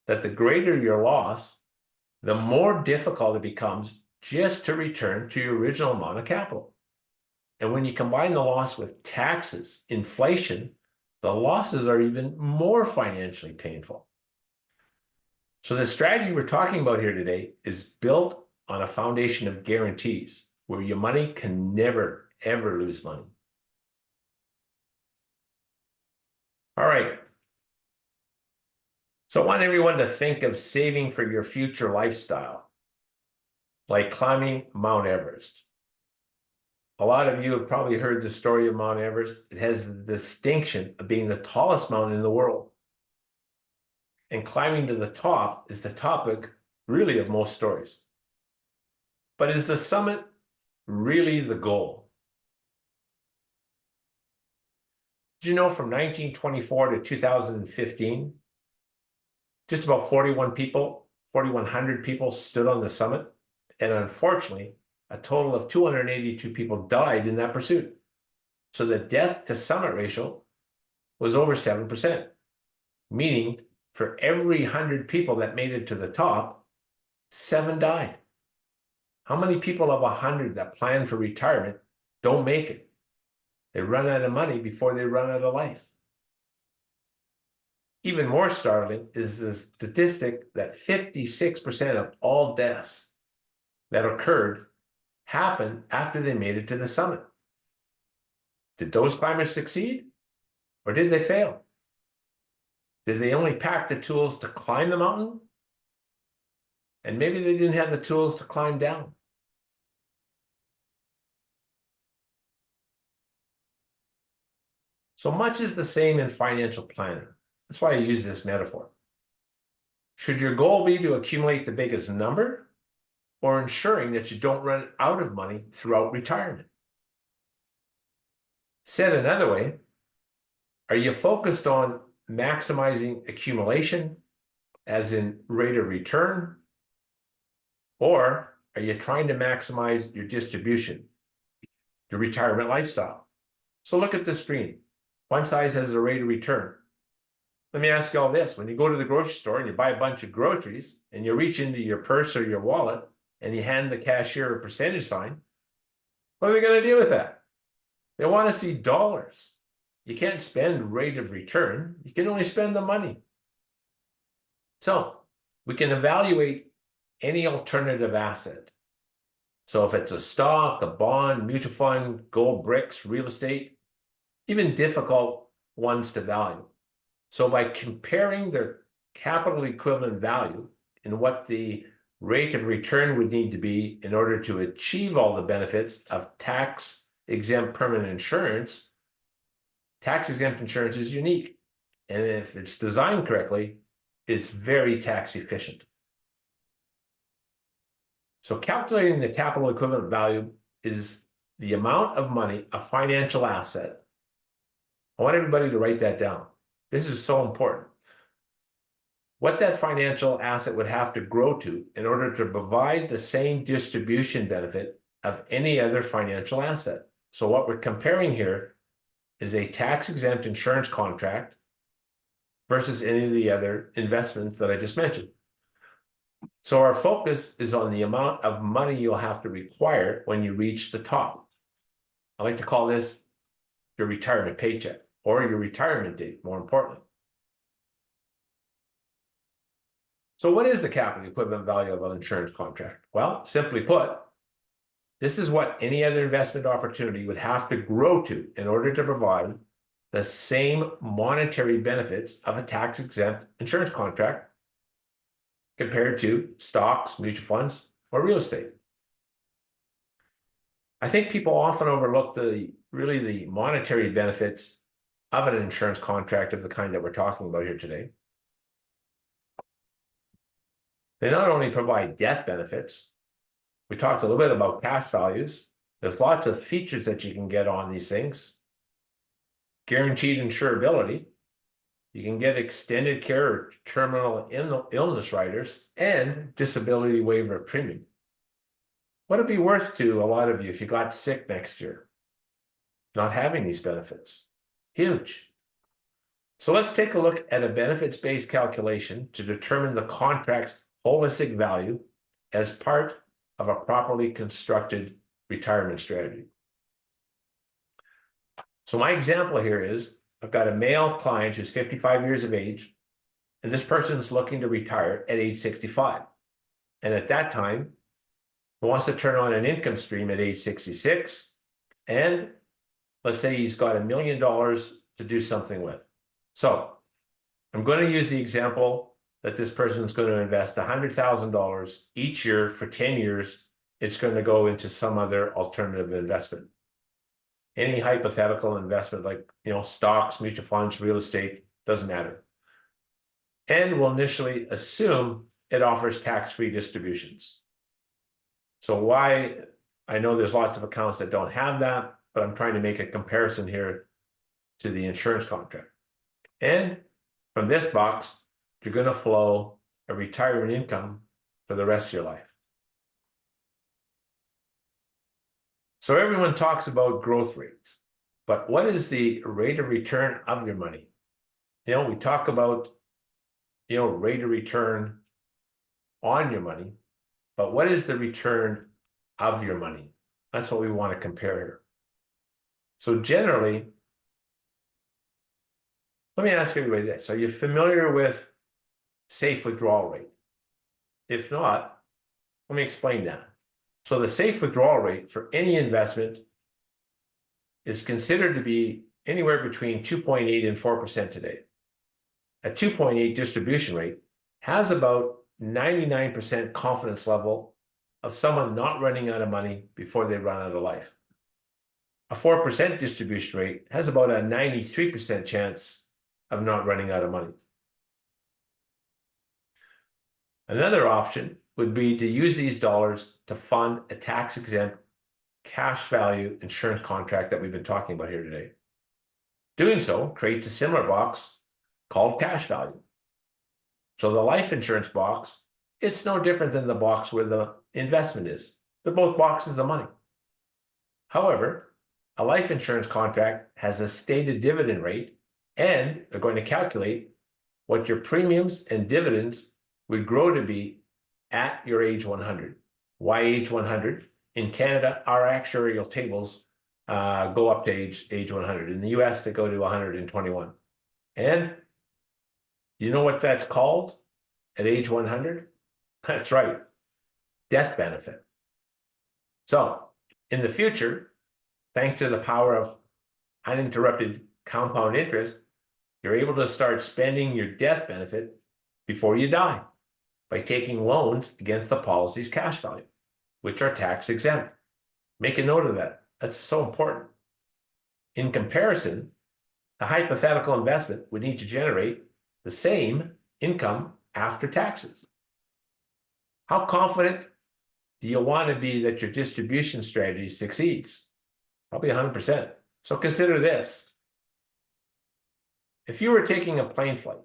that the greater your loss, the more difficult it becomes just to return to your original amount of capital. And when you combine the loss with taxes, inflation, the losses are even more financially painful. So the strategy we're talking about here today is built on a foundation of guarantees where your money can never, ever lose money. All right. So I want everyone to think of saving for your future lifestyle, like climbing Mount Everest. A lot of you have probably heard the story of Mount Everest. It has the distinction of being the tallest mountain in the world. And climbing to the top is the topic, really, of most stories. But is the summit really the goal? Did you know from 1924 to 2015, just about 4,100 people stood on the summit, and unfortunately, a total of 282 people died in that pursuit. So the death to summit ratio was over 7%, meaning for every 100 people that made it to the top, 7 died. How many people of 100 that plan for retirement don't make it? They run out of money before they run out of life. Even more startling is the statistic that 56% of all deaths that occurred happened after they made it to the summit. Did those climbers succeed, or did they fail? Did they only pack the tools to climb the mountain? And maybe they didn't have the tools to climb down. So much is the same in financial planning. That's why I use this metaphor. Should your goal be to accumulate the biggest number, or ensuring that you don't run out of money throughout retirement? Said another way, are you focused on maximizing accumulation, as in rate of return, or are you trying to maximize your distribution, your retirement lifestyle? So look at the screen. One size has a rate of return. Let me ask you all this. When you go to the grocery store and you buy a bunch of groceries and you reach into your purse or your wallet and you hand the cashier a percentage sign, what are they going to do with that? They want to see dollars. You can't spend rate of return. You can only spend the money. So we can evaluate any alternative asset. So if it's a stock, a bond, mutual fund, gold, bricks, real estate, even difficult ones to value. So by comparing their capital equivalent value and what the rate of return would need to be in order to achieve all the benefits of tax-exempt permanent insurance, tax-exempt insurance is unique. And if it's designed correctly, it's very tax efficient. So calculating the capital equivalent value is the amount of money, a financial asset. I want everybody to write that down. This is so important. What that financial asset would have to grow to in order to provide the same distribution benefit of any other financial asset. So what we're comparing here is a tax-exempt insurance contract versus any of the other investments that I just mentioned. So our focus is on the amount of money you'll have to require when you reach the top. I like to call this your retirement paycheck, or your retirement date, more importantly. So what is the capital equivalent value of an insurance contract? Well, simply put, this is what any other investment opportunity would have to grow to in order to provide the same monetary benefits of a tax-exempt insurance contract compared to stocks, mutual funds, or real estate. I think people often overlook the monetary benefits of an insurance contract of the kind that we're talking about here today. They not only provide death benefits, we talked a little bit about cash values. There's lots of features that you can get on these things. Guaranteed insurability. You can get extended care or terminal illness riders and disability waiver of premium. What would it be worth to a lot of you if you got sick next year? Not having these benefits. Huge. So let's take a look at a benefits-based calculation to determine the contract's holistic value as part of a properly constructed retirement strategy. So my example here is, I've got a male client who's 55 years of age, and this person's looking to retire at age 65. And at that time, he wants to turn on an income stream at age 66, and let's say he's got $1 million to do something with. So I'm going to use the example that this person is going to invest $100,000 each year for 10 years. It's going to go into some other alternative investment. Any hypothetical investment like, stocks, mutual funds, real estate, doesn't matter. And we'll initially assume it offers tax-free distributions. So why? I know there's lots of accounts that don't have that, but I'm trying to make a comparison here to the insurance contract. And from this box, you're going to flow a retirement income for the rest of your life. So everyone talks about growth rates, but what is the rate of return of your money? We talk about, rate of return on your money, but what is the return of your money? That's what we want to compare here. So generally, let me ask everybody this. Are you familiar with safe withdrawal rate? If not, let me explain that. So the safe withdrawal rate for any investment is considered to be anywhere between 2.8 and 4% today. A 2.8 distribution rate has about 99% confidence level of someone not running out of money before they run out of life. A 4% distribution rate has about a 93% chance of not running out of money. Another option would be to use these dollars to fund a tax-exempt cash value insurance contract that we've been talking about here today. Doing so creates a similar box called cash value. So the life insurance box, it's no different than the box where the investment is. They're both boxes of money. However, a life insurance contract has a stated dividend rate, and they're going to calculate what your premiums and dividends would grow to be at your age 100. Why age 100? In Canada, our actuarial tables go up to age 100. In the US, they go to 121. And you know what that's called at age 100? That's right, death benefit. So in the future, thanks to the power of uninterrupted compound interest, you're able to start spending your death benefit before you die by taking loans against the policy's cash value, which are tax exempt. Make a note of that. That's so important. In comparison, a hypothetical investment would need to generate the same income after taxes. How confident do you want to be that your distribution strategy succeeds? Probably 100%. So consider this. If you were taking a plane flight,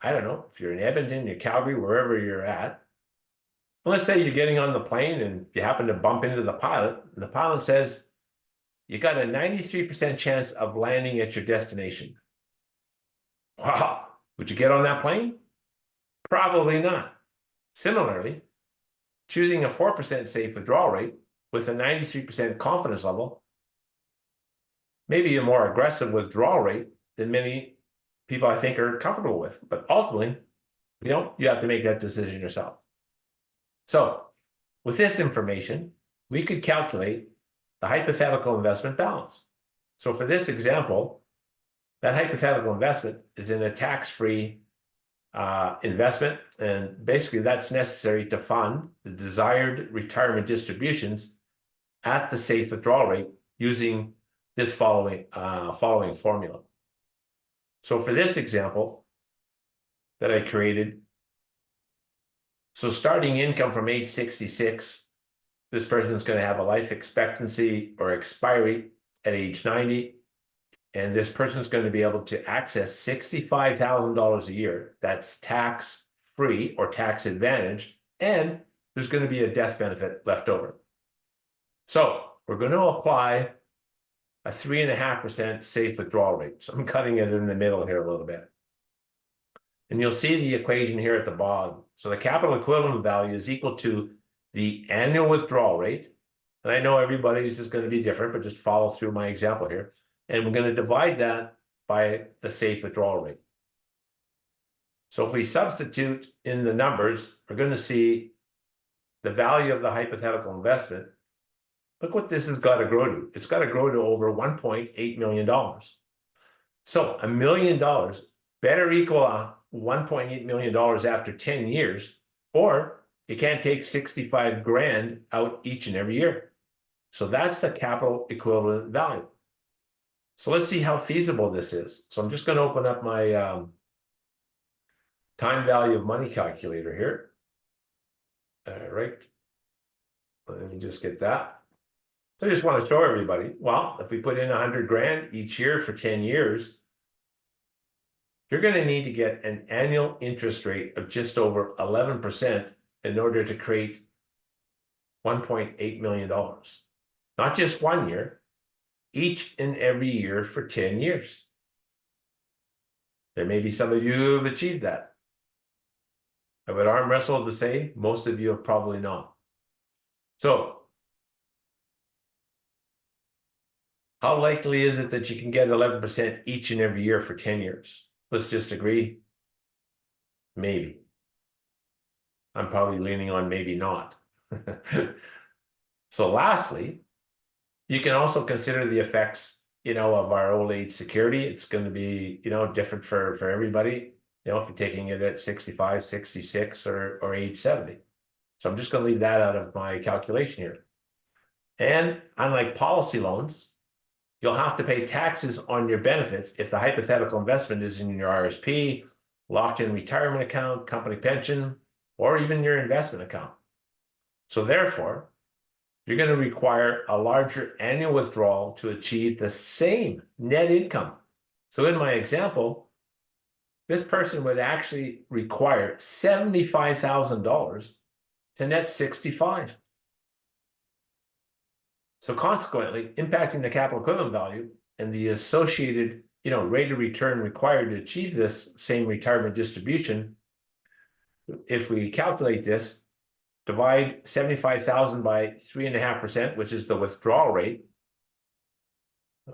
I don't know, if you're in Edmonton, you're Calgary, wherever you're at, and let's say you're getting on the plane and you happen to bump into the pilot, and the pilot says, you got a 93% chance of landing at your destination. Wow, would you get on that plane? Probably not. Similarly, choosing a 4% safe withdrawal rate with a 93% confidence level, maybe a more aggressive withdrawal rate than many people I think are comfortable with. But ultimately, you have to make that decision yourself. So with this information, we could calculate the hypothetical investment balance. So for this example, that hypothetical investment is in a tax-free investment, and basically that's necessary to fund the desired retirement distributions at the safe withdrawal rate using this following formula. So for this example that I created, So starting income from age 66, this person is going to have a life expectancy or expiry at age 90. And this person is going to be able to access $65,000 a year. That's tax-free or tax advantage. And there's going to be a death benefit left over. So we're going to apply a 3.5% safe withdrawal rate. So I'm cutting it in the middle here a little bit. And you'll see the equation here at the bottom. So the capital equivalent value is equal to the annual withdrawal rate. And I know everybody's is going to be different, but just follow through my example here. And we're going to divide that by the safe withdrawal rate. So if we substitute in the numbers, we're going to see the value of the hypothetical investment. Look what this has got to grow to. It's got to grow to over $1.8 million. So $1 million better equal $1.8 million after 10 years, or you can't take 65 grand out each and every year. So that's the capital equivalent value. So let's see how feasible this is. So I'm just going to open up my time value of money calculator here. All right. Let me just get that. So I just want to show everybody, well, if we put in 100 grand each year for 10 years, you're going to need to get an annual interest rate of just over 11% in order to create $1.8 million. Not just 1 year, each and every year for 10 years. There may be some of you who have achieved that. I would arm wrestle to say most of you have probably not. So, how likely is it that you can get 11% each and every year for 10 years? Let's just agree. Maybe. I'm probably leaning on maybe not. So lastly, you can also consider the effects, of our old age security. It's going to be, different for everybody, if you're taking it at 65, 66, or age 70. So I'm just going to leave that out of my calculation here. And unlike policy loans, you'll have to pay taxes on your benefits if the hypothetical investment is in your RSP, locked-in retirement account, company pension, or even your investment account. So therefore, you're going to require a larger annual withdrawal to achieve the same net income. So in my example, this person would actually require $75,000 to net 65. So consequently, impacting the capital equivalent value and the associated, rate of return required to achieve this same retirement distribution, if we calculate this, divide 75,000 by 3.5%, which is the withdrawal rate.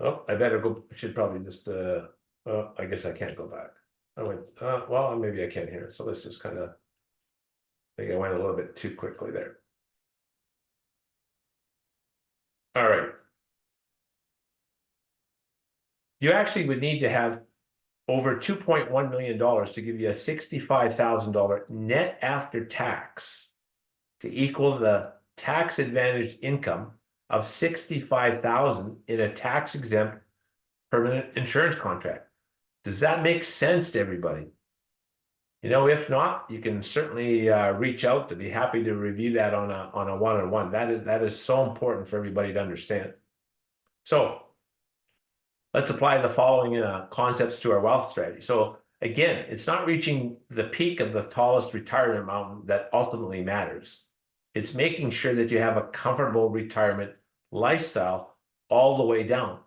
Oh, I better go. I should probably just, I guess I can't go back. I went, well, maybe I can here. So let's just kind of, I think I went a little bit too quickly there. All right. You actually would need to have over $2.1 million to give you a $65,000 net after tax to equal the tax advantaged income of $65,000 in a tax exempt permanent insurance contract. Does that make sense to everybody? If not, you can certainly reach out to be happy to review that on a one-on-one. That is so important for everybody to understand. So let's apply the following concepts to our wealth strategy. So again, it's not reaching the peak of the tallest retirement mountain that ultimately matters. It's making sure that you have a comfortable retirement lifestyle all the way down,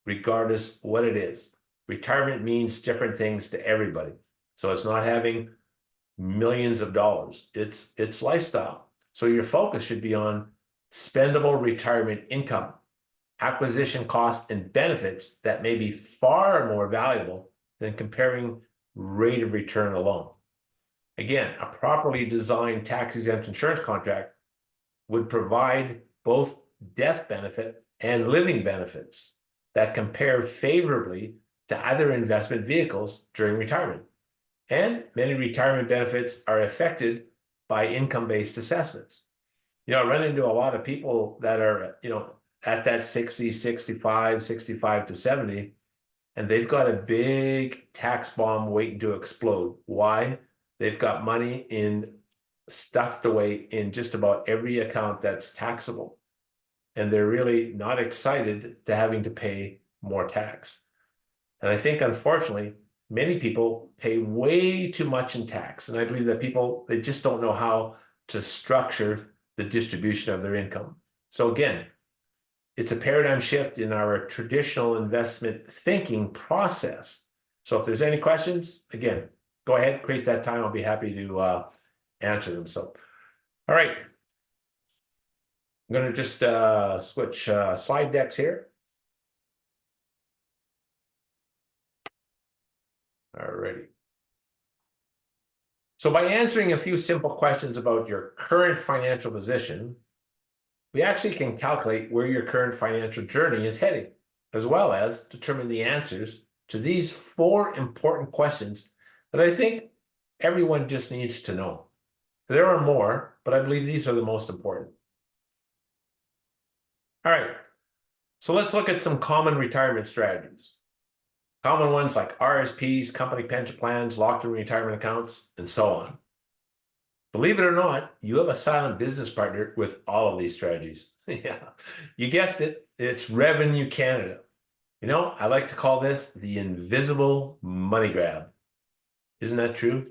regardless what it is. Retirement means different things to everybody. So it's not having millions of dollars. It's lifestyle. So your focus should be on spendable retirement income, acquisition costs, and benefits that may be far more valuable than comparing rate of return alone. Again, a properly designed tax-exempt insurance contract would provide both death benefit and living benefits that compare favorably to other investment vehicles during retirement. And many retirement benefits are affected by income-based assessments. I run into a lot of people that are, at that 60, 65, 65 to 70, and they've got a big tax bomb waiting to explode. Why? They've got money in stuffed away in just about every account that's taxable. And they're really not excited to having to pay more tax. And I think, unfortunately, many people pay way too much in tax. And I believe that people, they just don't know how to structure the distribution of their income. So again, it's a paradigm shift in our traditional investment thinking process. So if there's any questions, again, go ahead, create that time. I'll be happy to answer them. So, all right. I'm going to just switch slide decks here. All righty. So by answering a few simple questions about your current financial position, we actually can calculate where your current financial journey is heading, as well as determine the answers to these 4 important questions that I think everyone just needs to know. There are more, but I believe these are the most important. All right, so let's look at some common retirement strategies. Common ones like RSPs, company pension plans, locked-in retirement accounts, and so on. Believe it or not, you have a silent business partner with all of these strategies. Yeah, you guessed it, it's Revenue Canada. You know, I like to call this the invisible money grab. Isn't that true?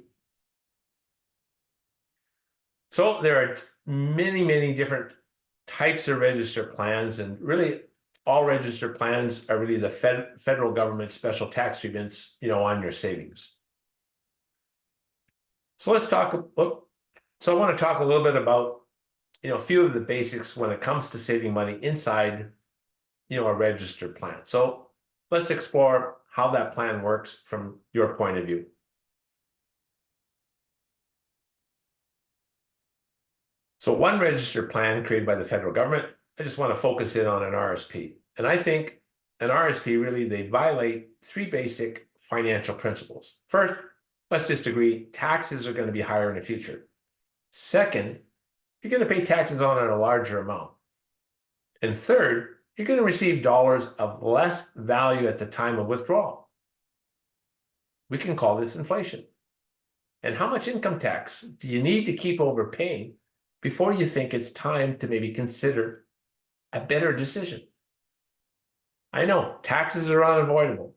So there are many, many different types of registered plans, and really all registered plans are really the federal government special tax treatments, on your savings. So let's talk. So I want to talk a little bit about, a few of the basics when it comes to saving money inside, a registered plan. So let's explore how that plan works from your point of view. So one registered plan created by the federal government, I just want to focus in on an RSP. And I think an RSP really, they violate 3 basic financial principles. First, let's just agree taxes are going to be higher in the future. Second, you're going to pay taxes on a larger amount. And third, you're going to receive dollars of less value at the time of withdrawal. We can call this inflation. And how much income tax do you need to keep overpaying before you think it's time to maybe consider a better decision? I know taxes are unavoidable,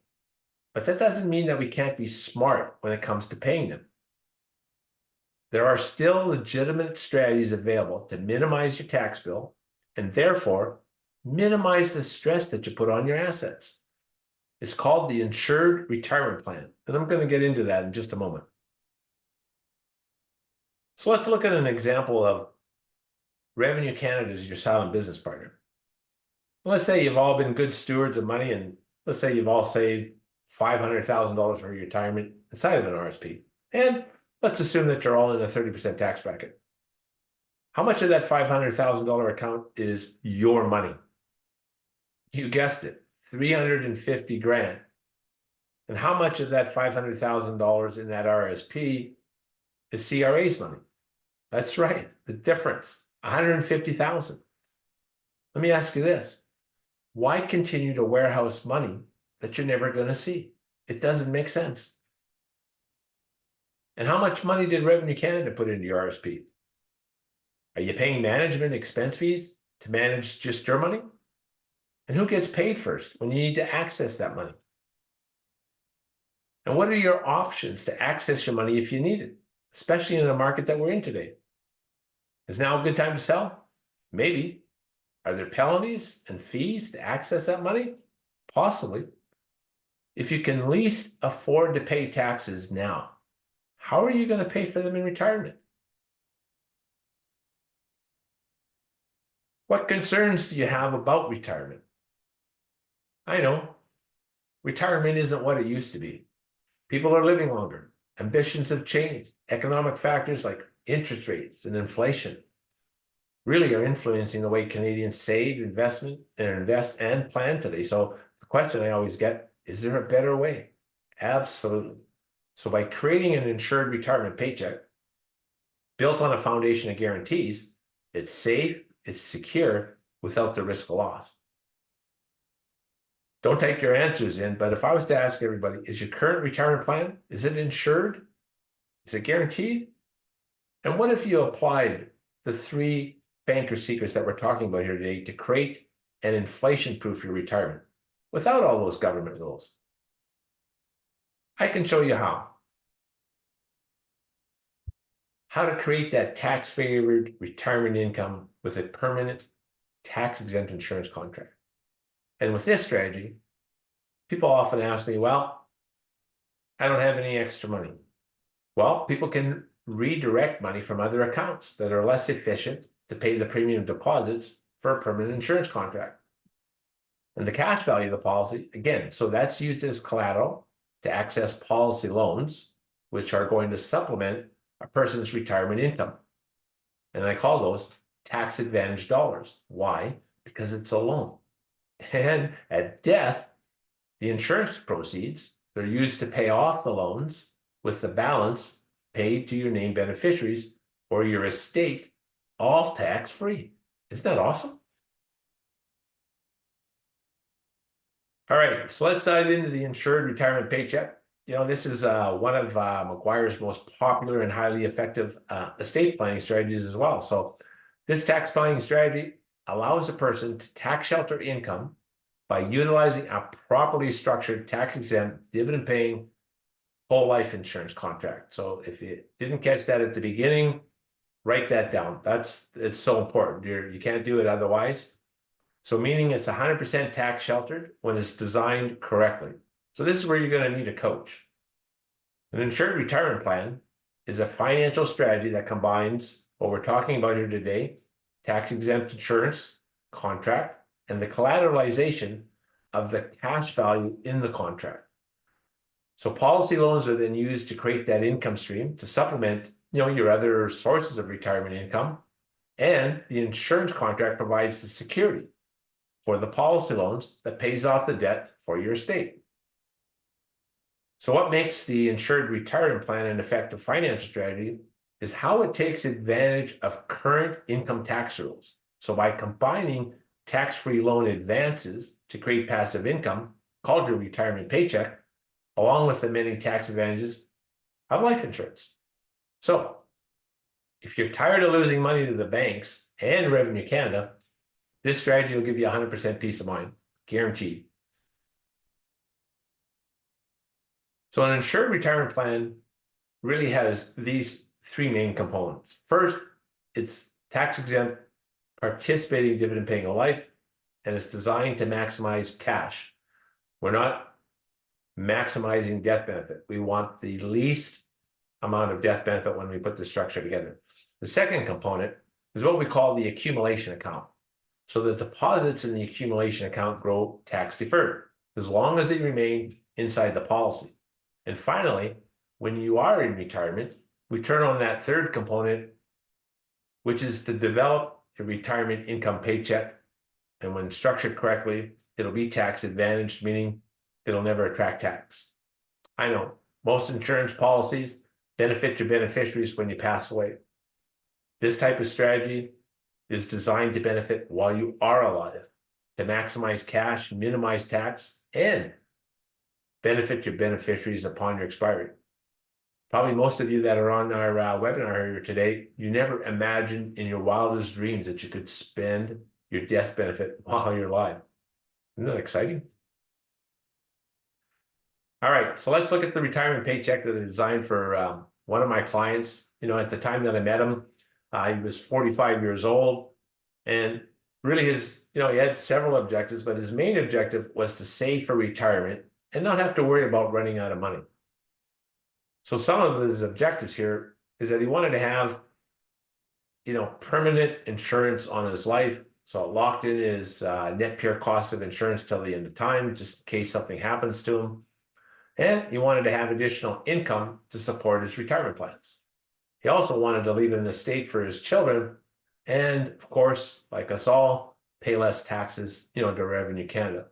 but that doesn't mean that we can't be smart when it comes to paying them. There are still legitimate strategies available to minimize your tax bill and therefore minimize the stress that you put on your assets. It's called the Insured Retirement Plan, and I'm going to get into that in just a moment. So let's look at an example of Revenue Canada as your silent business partner. Let's say you've all been good stewards of money, and let's say you've all saved $500,000 for your retirement inside of an RSP. And let's assume that you're all in a 30% tax bracket. How much of that $500,000 account is your money? You guessed it, 350 grand. And how much of that $500,000 in that RSP is CRA's money? That's right, the difference, 150,000. Let me ask you this. Why continue to warehouse money that you're never going to see? It doesn't make sense. And how much money did Revenue Canada put into your RSP? Are you paying management expense fees to manage just your money? And who gets paid first when you need to access that money? And what are your options to access your money if you need it, especially in the market that we're in today? Is now a good time to sell? Maybe. Are there penalties and fees to access that money? Possibly. If you can least afford to pay taxes now, how are you going to pay for them in retirement? What concerns do you have about retirement? I know, retirement isn't what it used to be. People are living longer. Ambitions have changed. Economic factors like interest rates and inflation really are influencing the way Canadians save, invest and plan today. So the question I always get, is there a better way? Absolutely. So by creating an insured retirement paycheck built on a foundation of guarantees, it's safe, it's secure, without the risk of loss. Don't take your answers in, but if I was to ask everybody, is your current retirement plan, is it insured? Is it guaranteed? And what if you applied the three banker secrets that we're talking about here today to create and inflation-proof your retirement without all those government rules? I can show you how. How to create that tax-favored retirement income with a permanent tax-exempt insurance contract. And with this strategy, people often ask me, well, I don't have any extra money. Well, people can redirect money from other accounts that are less efficient to pay the premium deposits for a permanent insurance contract. And the cash value of the policy, again, so that's used as collateral to access policy loans, which are going to supplement a person's retirement income. And I call those tax advantage dollars. Why? Because it's a loan. And at death, the insurance proceeds, they're used to pay off the loans with the balance paid to your named beneficiaries or your estate, all tax-free. Isn't that awesome? All right, so let's dive into the insured retirement paycheck. This is one of Macguire's most popular and highly effective estate planning strategies as well. So this tax planning strategy allows a person to tax shelter income by utilizing a properly structured tax-exempt dividend-paying whole life insurance contract. So if you didn't catch that at the beginning, write that down. It's so important. You can't do it otherwise. So meaning it's 100% tax sheltered when it's designed correctly. So this is where you're going to need a coach. An insured retirement plan is a financial strategy that combines what we're talking about here today, tax-exempt insurance contract, and the collateralization of the cash value in the contract. So policy loans are then used to create that income stream to supplement, your other sources of retirement income, and the insurance contract provides the security for the policy loans that pays off the debt for your estate. So what makes the insured retirement plan an effective financial strategy is how it takes advantage of current income tax rules. So by combining tax-free loan advances to create passive income, called your retirement paycheck, along with the many tax advantages of life insurance. So if you're tired of losing money to the banks and Revenue Canada, this strategy will give you 100% peace of mind, guaranteed. So an insured retirement plan really has these three main components. First, it's tax-exempt participating dividend-paying whole life, and it's designed to maximize cash. We're not maximizing death benefit. We want the least amount of death benefit when we put the structure together. The second component is what we call the accumulation account. So the deposits in the accumulation account grow tax deferred as long as they remain inside the policy. And finally, when you are in retirement, we turn on that third component, which is to develop a retirement income paycheck. And when structured correctly, it'll be tax advantaged, meaning it'll never attract tax. I know most insurance policies benefit your beneficiaries when you pass away. This type of strategy is designed to benefit while you are alive, to maximize cash, minimize tax, and benefit your beneficiaries upon your expiry. Probably most of you that are on our webinar here today, you never imagined in your wildest dreams that you could spend your death benefit while you're alive. Isn't that exciting? All right, so let's look at the retirement paycheck that I designed for one of my clients. At the time that I met him, he was 45 years old, and really he had several objectives, but his main objective was to save for retirement and not have to worry about running out of money. So some of his objectives here is that he wanted to have, permanent insurance on his life. So it locked in his net pure cost of insurance till the end of time, just in case something happens to him. And he wanted to have additional income to support his retirement plans. He also wanted to leave an estate for his children. And of course, like us all, pay less taxes, to Revenue Canada.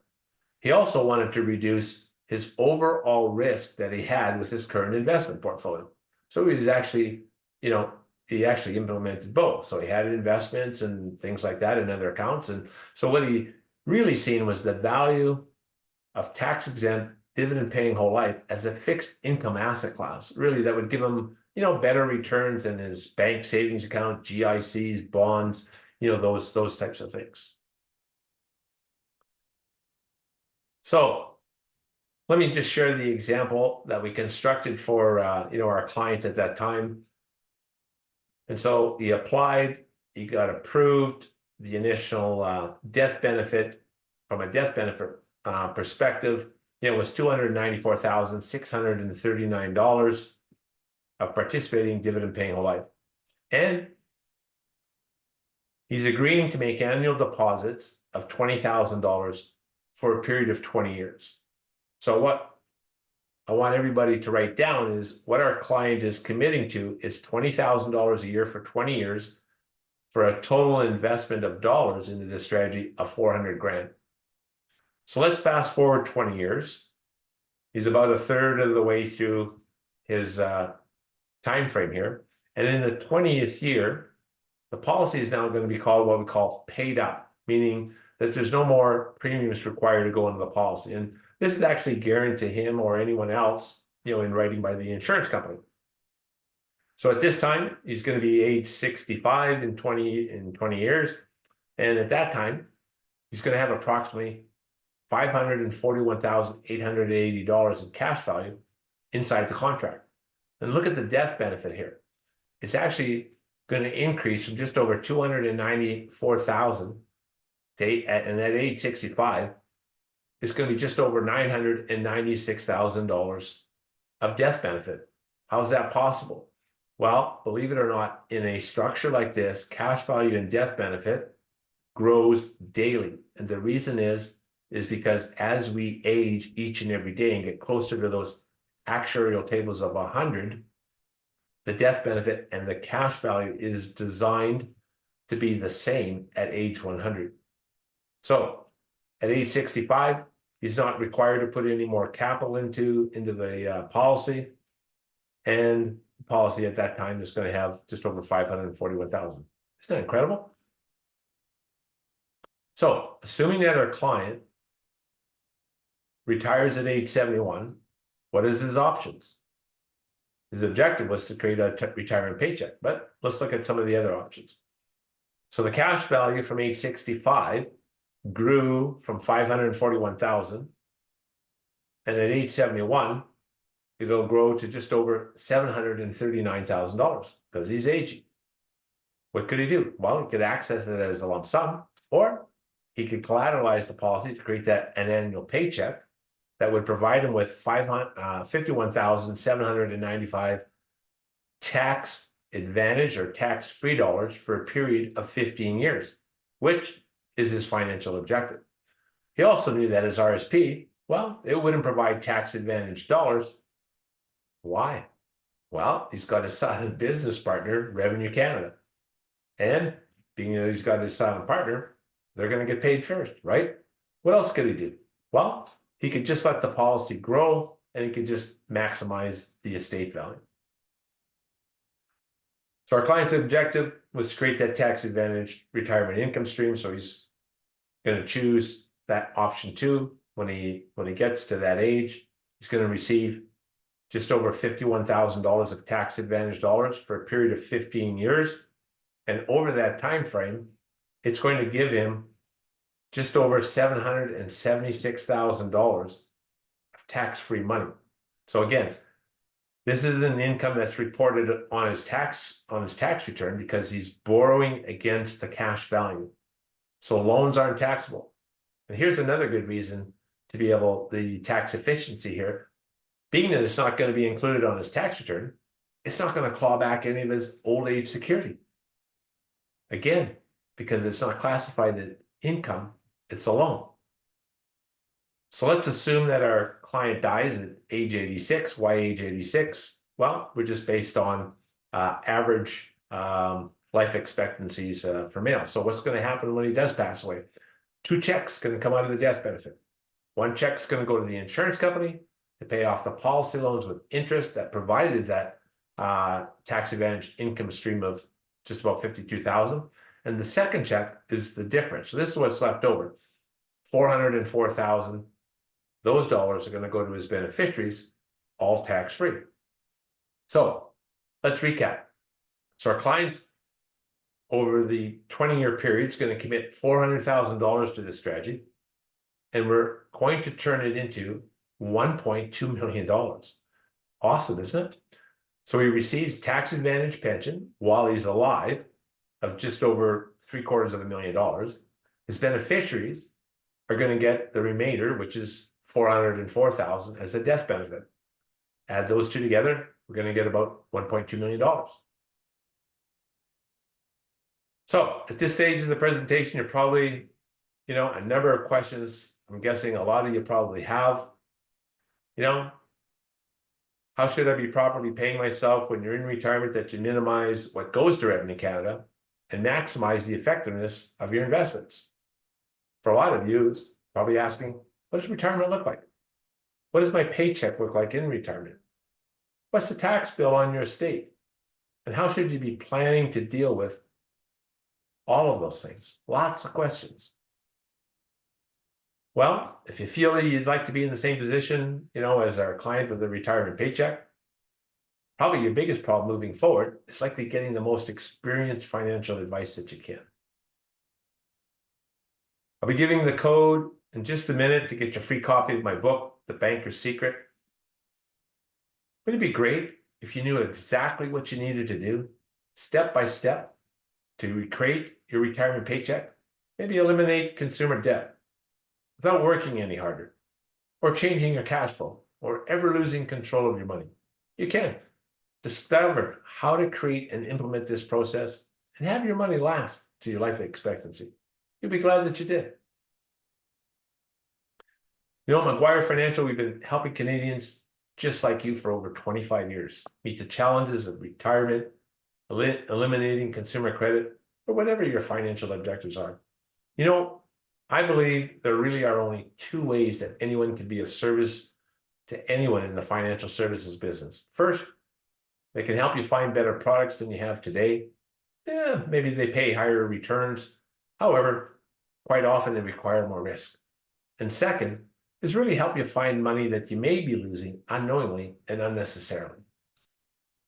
He also wanted to reduce his overall risk that he had with his current investment portfolio. So he was actually, he actually implemented both. So he had investments and things like that in other accounts. And so what he really seen was the value of tax-exempt dividend-paying whole life as a fixed income asset class. Really, that would give him better returns than his bank savings account, GICs, bonds, those types of things. So let me just share the example that we constructed for our client at that time. And so he applied, he got approved. The initial death benefit, from a death benefit perspective, was $294,639 of participating dividend-paying whole life. And he's agreeing to make annual deposits of $20,000 for a period of 20 years. So what I want everybody to write down is what our client is committing to is $20,000 a year for 20 years for a total investment of dollars into this strategy of 400 grand. So let's fast forward 20 years. He's about a third of the way through his time frame here. And in the 20th year, the policy is now going to be called what we call paid up, meaning that there's no more premiums required to go into the policy. And this is actually guaranteed to him or anyone else, in writing by the insurance company. So at this time, he's going to be age 65 in 20 years. And at that time, he's going to have approximately $541,880 in cash value inside the contract. And look at the death benefit here. It's actually going to increase from just over $294,000 and at age 65, it's going to be just over $996,000 of death benefit. How is that possible? Well, believe it or not, in a structure like this, cash value and death benefit grows daily. And the reason is because as we age each and every day and get closer to those actuarial tables of 100, the death benefit and the cash value is designed to be the same at age 100. So at age 65, he's not required to put any more capital into the policy. And the policy at that time is going to have just over $541,000. Isn't that incredible? So assuming that our client retires at age 71, what is his options? His objective was to create a retirement paycheck, but let's look at some of the other options. So the cash value from age 65 grew from $541,000, and at age 71, it'll grow to just over $739,000 because he's aging. What could he do? Well, he could access it as a lump sum, or he could collateralize the policy to create an annual paycheck that would provide him with $51,795 tax advantage or tax-free dollars for a period of 15 years, which is his financial objective. He also knew that his RSP, well, it wouldn't provide tax advantage dollars. Why? Well, he's got a silent business partner, Revenue Canada. And being that he's got his silent partner, they're going to get paid first, right? What else could he do? Well, he could just let the policy grow and he could just maximize the estate value. So our client's objective was to create that tax advantage retirement income stream. So he's going to choose that option 2 when he gets to that age. He's going to receive just over $51,000 of tax advantage dollars for a period of 15 years. And over that time frame, it's going to give him just over $776,000 of tax-free money. So again, this is an income that's reported on his tax return because he's borrowing against the cash value. So loans aren't taxable. And here's another good reason to be able, the tax efficiency here, being that it's not going to be included on his tax return, it's not going to claw back any of his old age security. Again, because it's not classified as income, it's a loan. So let's assume that our client dies at age 86. Why age 86? Well, we're just based on average life expectancies for males. So what's going to happen when he does pass away? 2 checks going to come out of the death benefit. 1 check's going to go to the insurance company to pay off the policy loans with interest that provided that tax advantage income stream of just about $52,000. And the second check is the difference. So this is what's left over. $404,000. Those dollars are going to go to his beneficiaries, all tax-free. So let's recap. So our client over the 20-year period is going to commit $400,000 to this strategy, and we're going to turn it into $1.2 million. Awesome, isn't it? So he receives tax advantage pension while he's alive of just over $750,000. His beneficiaries are going to get the remainder, which is $404,000 as a death benefit. Add those two together, we're going to get about $1.2 million. So at this stage of the presentation, you're probably, a number of questions. I'm guessing a lot of you probably have. How should I be properly paying myself when you're in retirement that you minimize what goes to Revenue Canada and maximize the effectiveness of your investments? For a lot of you, it's probably asking, what does retirement look like? What does my paycheck look like in retirement? What's the tax bill on your estate? And how should you be planning to deal with all of those things? Lots of questions. Well, if you feel that you'd like to be in the same position, as our client with a retirement paycheck, probably your biggest problem moving forward is likely getting the most experienced financial advice that you can. I'll be giving the code in just a minute to get your free copy of my book, The Banker's Secret. Wouldn't it be great if you knew exactly what you needed to do, step by step, to recreate your retirement paycheck, maybe eliminate consumer debt without working any harder, or changing your cash flow, or ever losing control of your money? You can. Discover how to create and implement this process and have your money last to your life expectancy. You'll be glad that you did. At McGuire Financial, we've been helping Canadians just like you for over 25 years meet the challenges of retirement, eliminating consumer credit, or whatever your financial objectives are. I believe there really are only two ways that anyone can be of service to anyone in the financial services business. First, they can help you find better products than you have today. Maybe they pay higher returns. However, quite often they require more risk. And second, is really help you find money that you may be losing unknowingly and unnecessarily.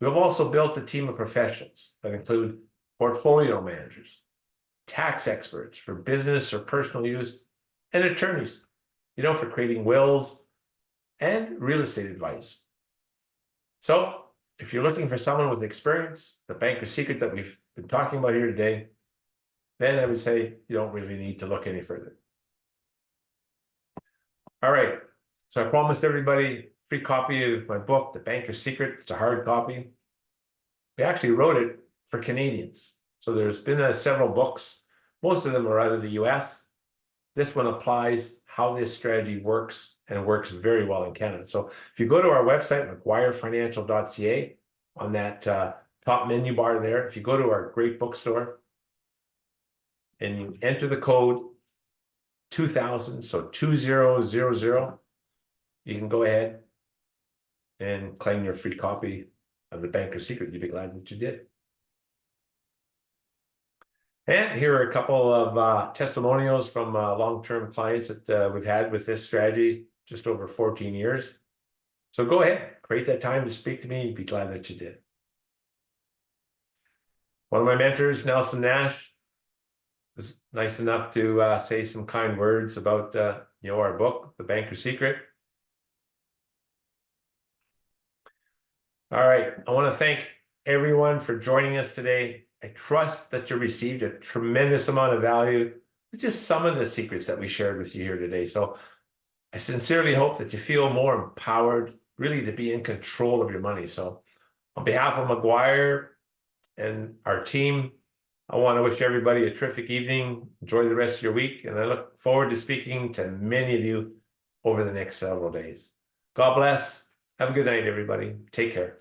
We have also built a team of professionals that include portfolio managers, tax experts for business or personal use, and attorneys, for creating wills and real estate advice. So if you're looking for someone with experience, the banker's secret that we've been talking about here today, then I would say you don't really need to look any further. All right, so I promised everybody a free copy of my book, The Banker's Secret. It's a hard copy. We actually wrote it for Canadians. So there's been several books. Most of them are out of the US. This one applies how this strategy works, and works very well in Canada. So if you go to our website, mcguirefinancial.ca, on that top menu bar there, if you go to our great bookstore and you enter the code 2000, so 2000, you can go ahead and claim your free copy of The Banker's Secret. You'd be glad that you did. And here are a couple of testimonials from long-term clients that we've had with this strategy just over 14 years. So go ahead, create that time to speak to me. You'd be glad that you did. One of my mentors, Nelson Nash, was nice enough to say some kind words about our book, The Banker's Secret. All right, I want to thank everyone for joining us today. I trust that you received a tremendous amount of value with just some of the secrets that we shared with you here today. So I sincerely hope that you feel more empowered, really, to be in control of your money. So on behalf of McGuire and our team, I want to wish everybody a terrific evening. Enjoy the rest of your week, and I look forward to speaking to many of you over the next several days. God bless. Have a good night, everybody. Take care.